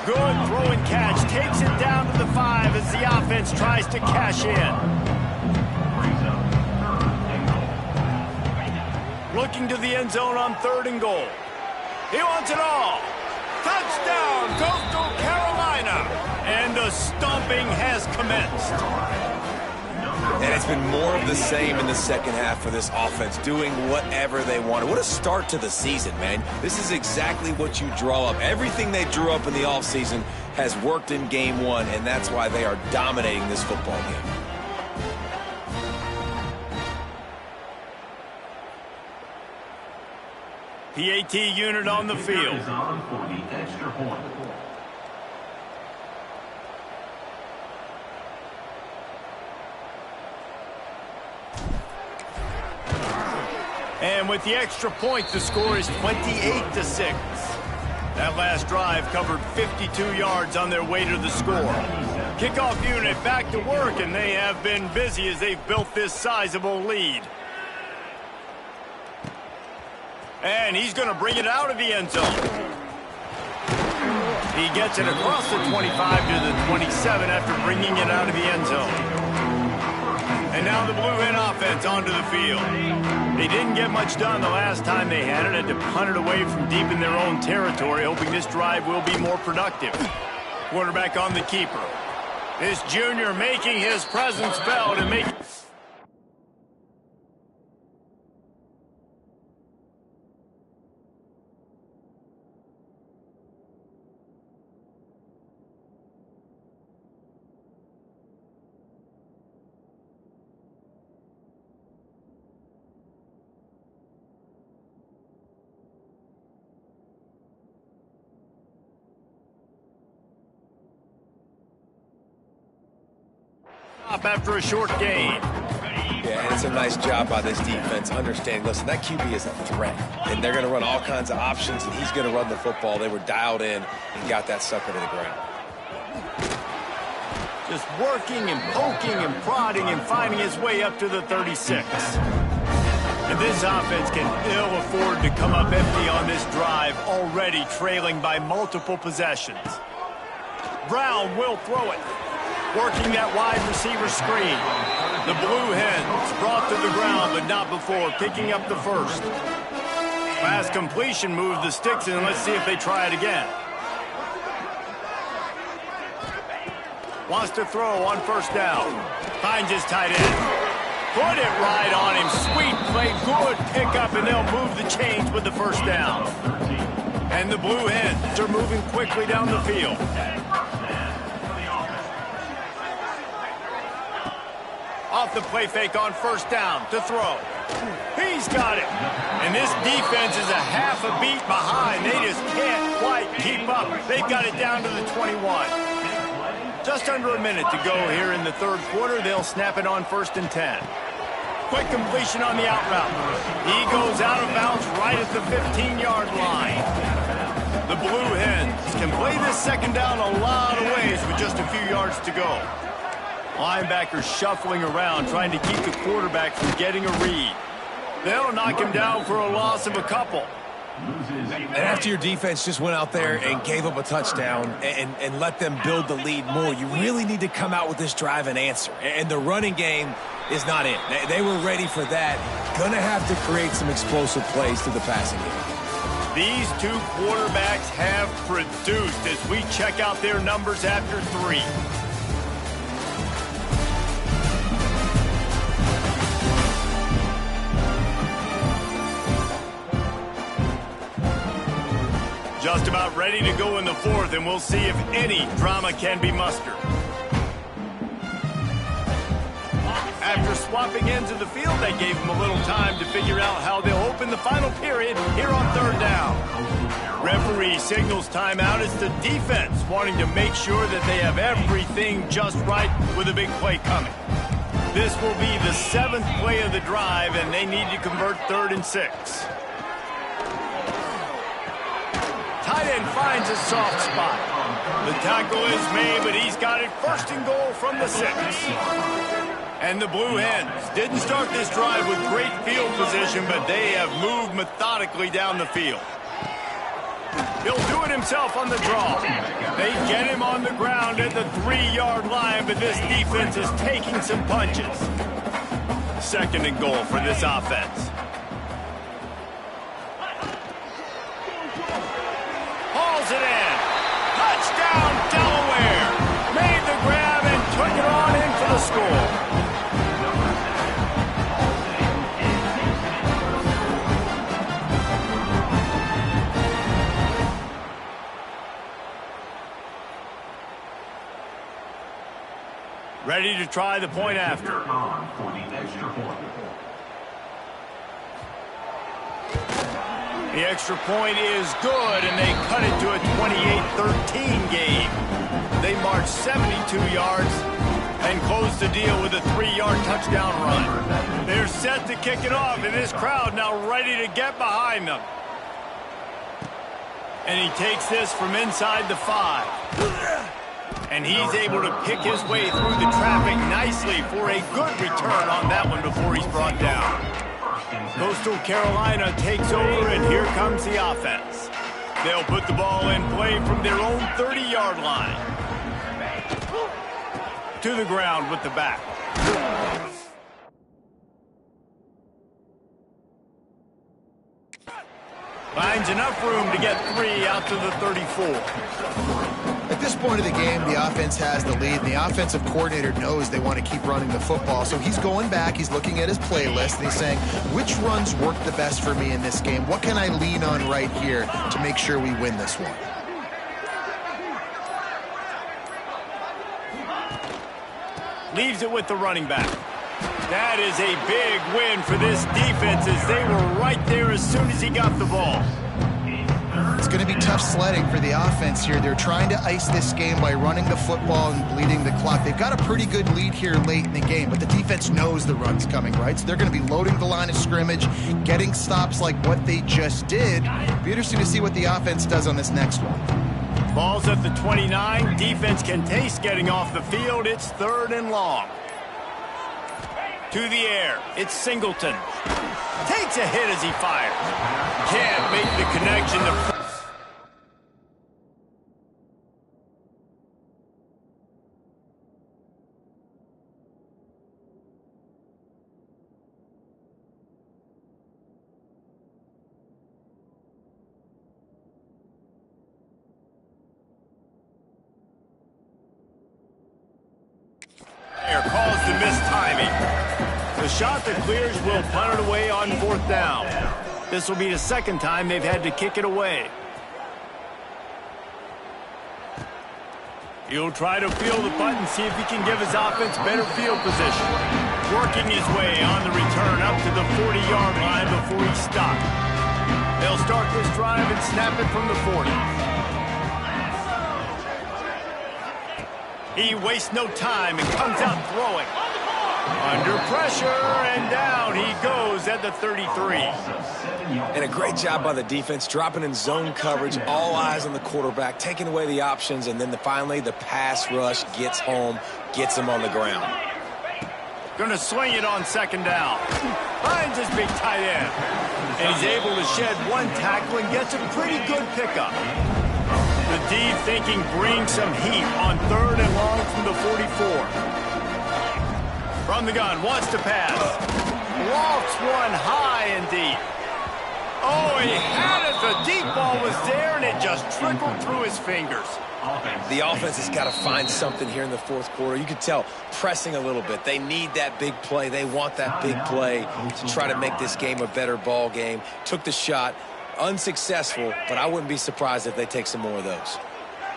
Good throw and catch. Takes it down to the 5 as the offense tries to cash in. Looking to the end zone on 3rd and goal. He wants it all. Touchdown, Coastal Carolina. And the stomping has commenced. And it's been more of the same in the second half for this offense, doing whatever they wanted. What a start to the season, man. This is exactly what you draw up. Everything they drew up in the offseason has worked in game 1, and that's why they are dominating this football game. PAT unit on the field. And with the extra point, the score is 28-6. That last drive covered 52 yards on their way to the score. Kickoff unit back to work, and they have been busy as they've built this sizable lead. And he's going to bring it out of the end zone. He gets it across the 25 to the 27 after bringing it out of the end zone. And now the Blue Hen offense onto the field. They didn't get much done the last time they had it. Had to punt it away from deep in their own territory, hoping this drive will be more productive. Quarterback on the keeper. This junior making his presence felt and making... after a short gain. Yeah, and it's a nice job by this defense understanding, listen, that QB is a threat, and they're going to run all kinds of options, and he's going to run the football. They were dialed in and got that sucker to the ground. Just working and poking and prodding and finding his way up to the 36. And this offense can ill afford to come up empty on this drive, already trailing by multiple possessions. Brown will throw it. Working that wide receiver screen. The Blue Hens brought to the ground, but not before picking up the first. Pass completion moved the sticks, and let's see if they try it again. Wants to throw on first down. Finds his tight end. Put it right on him. Sweet play, good pickup, and they'll move the chains with the first down. And the Blue Hens are moving quickly down the field. Off the play fake on first down to throw. He's got it. And this defense is a half a beat behind. They just can't quite keep up. They've got it down to the 21. Just under a minute to go here in the third quarter. They'll snap it on 1st and 10. Quick completion on the out route. He goes out of bounds right at the 15-yard line. The Blue Hens can play this second down a lot of ways with just a few yards to go. Linebackers shuffling around, trying to keep the quarterback from getting a read. They'll knock him down for a loss of a couple. And after your defense just went out there and gave up a touchdown and let them build the lead more, you really need to come out with this drive and answer. And the running game is not it. They were ready for that. Gonna have to create some explosive plays to the passing game. These two quarterbacks have produced as we check out their numbers after 3. Just about ready to go in the 4th, and we'll see if any drama can be mustered. After swapping ends of the field, they gave them a little time to figure out how they'll open the final period here on 3rd down. Referee signals timeout. It's the defense wanting to make sure that they have everything just right with a big play coming. This will be the 7th play of the drive, and they need to convert 3rd and 6. Tight end finds a soft spot. The tackle is made, but he's got it 1st and goal from the 6. And the Blue Hens didn't start this drive with great field position, but they have moved methodically down the field. He'll do it himself on the draw. They get him on the ground at the 3-yard line, but this defense is taking some punches. 2nd and goal for this offense. Hauls it in. Touchdown, Delaware. Made the grab and took it on in for the score. Ready to try the point after. The extra point is good, and they cut it to a 28-13 game. They march 72 yards and close the deal with a 3-yard touchdown run. They're set to kick it off, and this crowd now ready to get behind them. And he takes this from inside the 5. And he's able to pick his way through the traffic nicely for a good return on that one before he's brought down. Coastal Carolina takes over, and here comes the offense. They'll put the ball in play from their own 30-yard line. To the ground with the back. Finds enough room to get 3 out to the 34. At this point of the game, the offense has the lead, and the offensive coordinator knows they want to keep running the football. So he's going back, he's looking at his playlist, and he's saying, which runs work the best for me in this game? What can I lean on right here to make sure we win this one? Leaves it with the running back. That is a big win for this defense as they were right there as soon as he got the ball. It's going to be tough sledding for the offense here. They're trying to ice this game by running the football and bleeding the clock. They've got a pretty good lead here late in the game, but the defense knows the run's coming, right? So they're going to be loading the line of scrimmage, getting stops like what they just did. Be interesting to see what the offense does on this next one. Ball's at the 29. Defense can taste getting off the field. It's 3rd and long. To the air. It's Singleton. Takes a hit as he fires. Can't make the connection to... calls the missed timing. The shot that clears will punt it away on 4th down. This will be the 2nd time they've had to kick it away. He'll try to field the punt and see if he can give his offense better field position. Working his way on the return up to the 40-yard line before he's stopped. They'll start this drive and snap it from the 40. He wastes no time and comes out throwing. Under pressure, and down he goes at the 33. And a great job by the defense, dropping in zone coverage, all eyes on the quarterback, taking away the options, and then finally the pass rush gets home, gets him on the ground. Going to swing it on 2nd down. Finds his big tight end. And he's able to shed one tackle and gets a pretty good pickup. The D thinking brings some heat on 3rd and long from the 44. From the gun, wants to pass. Lofts one high and deep. Oh, he had it. The deep ball was there, and it just trickled through his fingers. The offense has got to find something here in the 4th quarter. You can tell, pressing a little bit. They need that big play. They want that big play to try to make this game a better ball game. Took the shot. Unsuccessful, but I wouldn't be surprised if they take some more of those.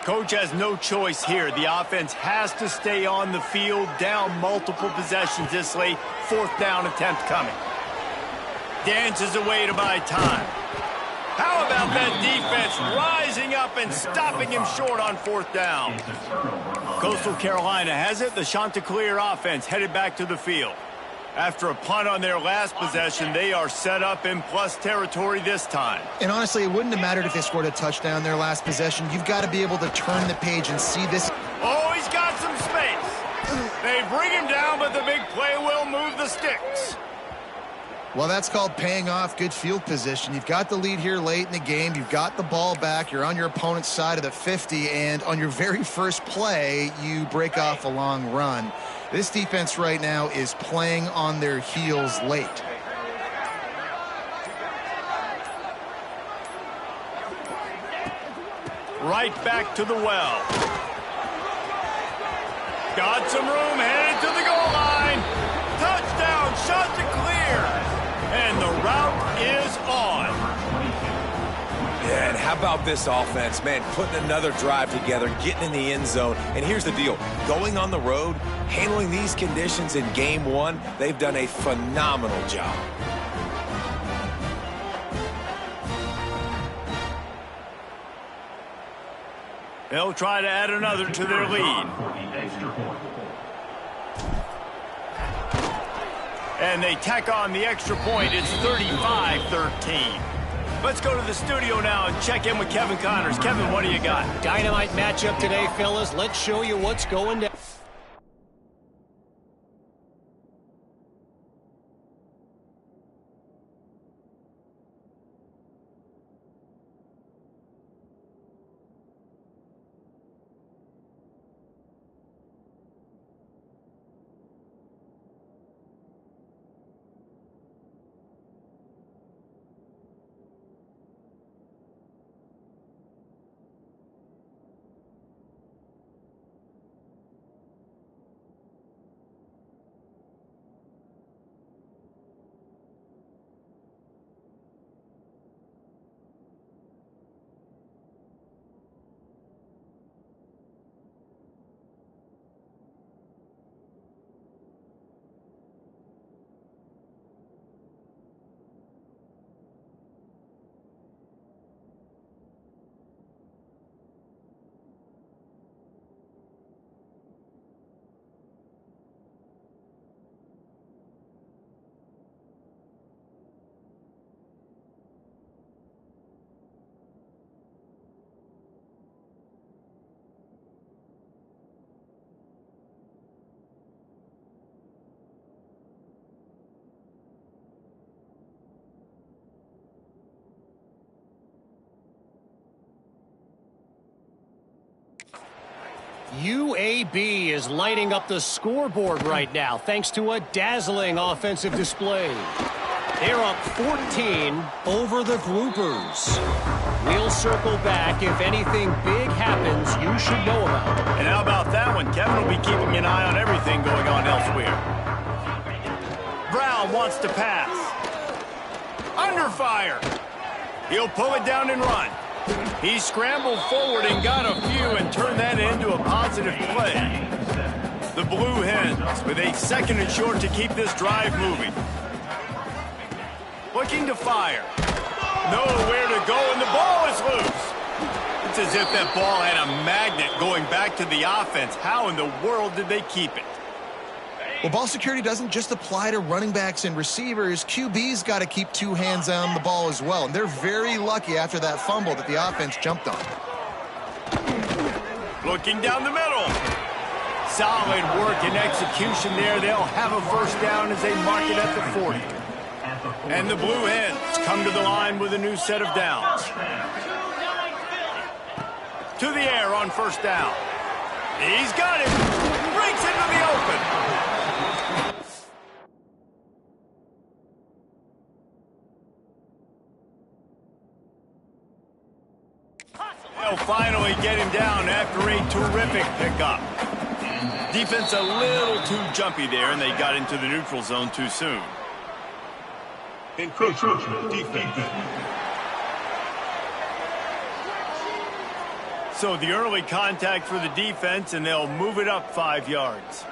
Coach has no choice here. The offense has to stay on the field, down multiple possessions this late. 4th down attempt coming. Dances away to buy time. How about that defense rising up and stopping him short on 4th down? Coastal Carolina has it. The Chanticleer offense headed back to the field. After a punt on their last possession, they are set up in plus territory this time. And honestly, it wouldn't have mattered if they scored a touchdown their last possession. You've got to be able to turn the page and see this. Oh, he's got some space. They bring him down, but the big play will move the sticks. Well, that's called paying off good field position. You've got the lead here late in the game. You've got the ball back. You're on your opponent's side of the 50, and on your very first play, you break off a long run. This defense right now is playing on their heels late. Right back to the well. Got some room, headed to the goal line. Touchdown, shot to clear. And the route is on. Yeah, and how about this offense, man, putting another drive together, getting in the end zone. And here's the deal. Going on the road, handling these conditions in game 1, they've done a phenomenal job. They'll try to add another to their lead. And they tack on the extra point. It's 35-13. Let's go to the studio now and check in with Kevin Connors. Kevin, what do you got? Dynamite matchup today, fellas. Let's show you what's going down. UAB is lighting up the scoreboard right now thanks to a dazzling offensive display. They're up 14 over the Groupers. We'll circle back if anything big happens you should know about. And how about that one? Kevin will be keeping an eye on everything going on elsewhere. Brown wants to pass. Under fire. He'll pull it down and run. He scrambled forward and got a few and turned that into a positive play. The Blue Hens with a second and short to keep this drive moving. Looking to fire. Nowhere to go, and the ball is loose. It's as if that ball had a magnet going back to the offense. How in the world did they keep it? Well, ball security doesn't just apply to running backs and receivers. QB's got to keep two hands on the ball as well. And they're very lucky after that fumble that the offense jumped on. Looking down the middle. Solid work and execution there. They'll have a first down as they mark it at the 40. And the Blue Hens come to the line with a new set of downs. To the air on first down. He's got it. Breaks into the open. They'll finally get him down after a terrific pickup. Defense a little too jumpy there, and they got into the neutral zone too soon. Encroachment defense. So the early contact for the defense, and they'll move it up 5 yards.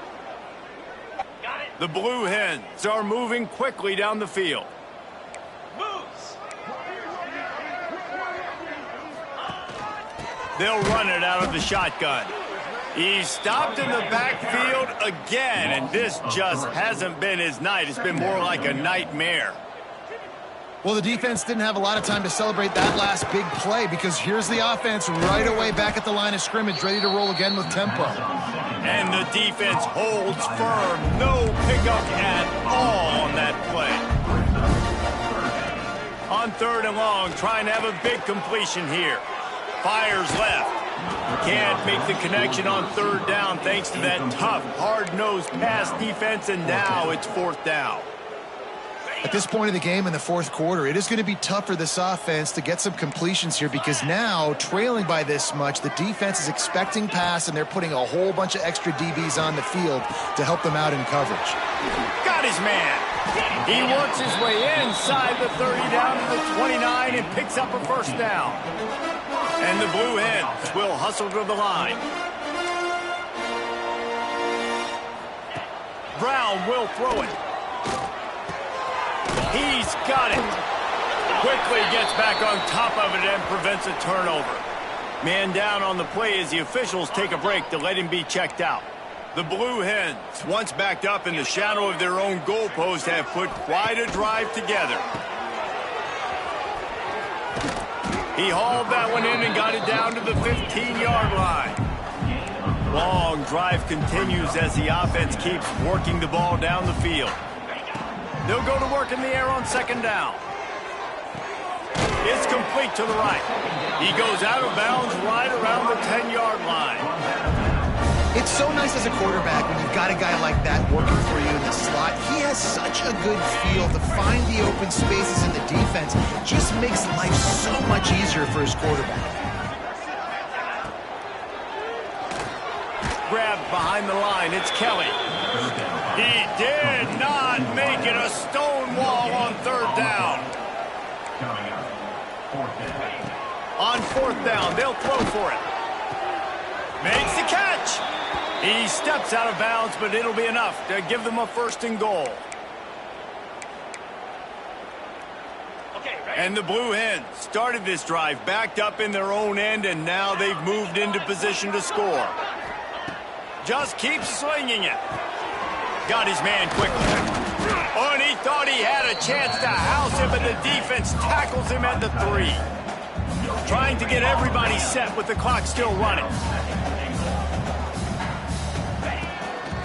The Blue Hens are moving quickly down the field. They'll run it out of the shotgun. He's stopped in the backfield again, and this just hasn't been his night. It's been more like a nightmare. Well, the defense didn't have a lot of time to celebrate that last big play because here's the offense right away back at the line of scrimmage, ready to roll again with tempo. And the defense holds firm. No pickup at all on that play. On third and long, trying to have a big completion here. Fires left. Can't make the connection on third down thanks to that tough, hard-nosed pass defense, and now it's fourth down. At this point of the game in the fourth quarter, it is going to be tough for this offense to get some completions here because now, trailing by this much, the defense is expecting pass, and they're putting a whole bunch of extra DBs on the field to help them out in coverage. Got his man. He works his way inside the 30 down to the 29 and picks up a first down. And the Blue Hens will hustle to the line. Brown will throw it. He's got it. Quickly gets back on top of it and prevents a turnover. Man down on the play as the officials take a break to let him be checked out. The Blue Hens, once backed up in the shadow of their own goalpost, have put quite a drive together. He hauled that one in and got it down to the 15-yard line. Long drive continues as the offense keeps working the ball down the field. They'll go to work in the air on second down. It's complete to the right. He goes out of bounds right around the 10-yard line. It's so nice as a quarterback when you've got a guy like that working for you in the slot. He has such a good feel to find the open spaces in the defense. Just makes life so much easier for his quarterback. Grabbed behind the line. It's Kelly. He did not make it a stone wall on third down. On fourth down, they'll throw for it. Makes the catch. He steps out of bounds, but it'll be enough to give them a first and goal. And the Blue Hens started this drive backed up in their own end, and now they've moved into position to score. Just keep swinging it. Got his man quickly. Oh, and he thought he had a chance to house him, but the defense tackles him at the 3. Trying to get everybody set with the clock still running.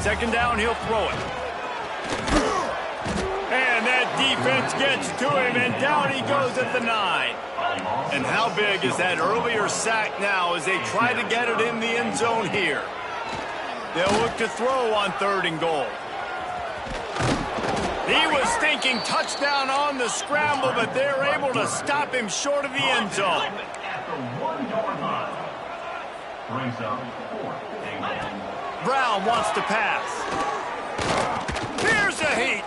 Second down, he'll throw it. And that defense gets to him, and down he goes at the 9. And how big is that earlier sack now as they try to get it in the end zone here? They'll look to throw on third and goal. He was thinking touchdown on the scramble, but they're able to stop him short of the end zone. Brown wants to pass. Here's a heat.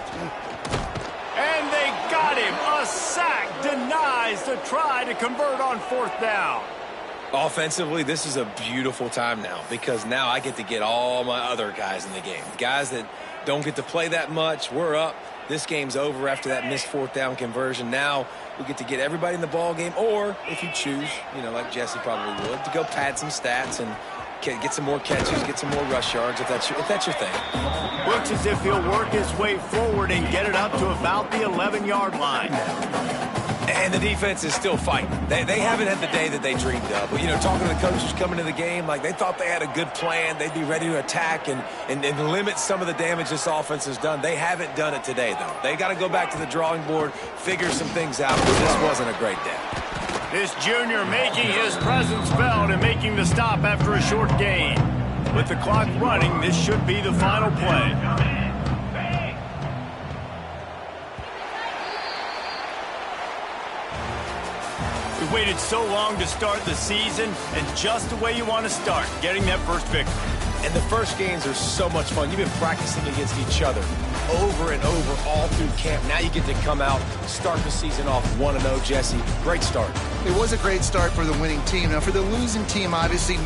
And they got him. A sack denies the try to convert on fourth down. Offensively, this is a beautiful time now because now I get to get all my other guys in the game. Guys that don't get to play that much. We're up. This game's over after that missed fourth down conversion. Now we get to get everybody in the ball game, or if you choose, like Jesse probably would, to go pad some stats and get some more catches, get some more rush yards if that's your thing. Looks as if he'll work his way forward and get it up to about the 11-yard line. And the defense is still fighting. They haven't had the day that they dreamed of. But, talking to the coaches coming to the game, like they thought they had a good plan. They'd be ready to attack and limit some of the damage this offense has done. They haven't done it today, though. They got to go back to the drawing board, figure some things out, because this wasn't a great day. This junior making his presence felt and making the stop after a short gain. With the clock running, this should be the final play. We waited so long to start the season, and just the way you want to start, getting that first victory. And the first games are so much fun. You've been practicing against each other over and over all through camp. Now you get to come out, start the season off 1-0, Jesse. Great start. It was a great start for the winning team. Now, for the losing team, obviously,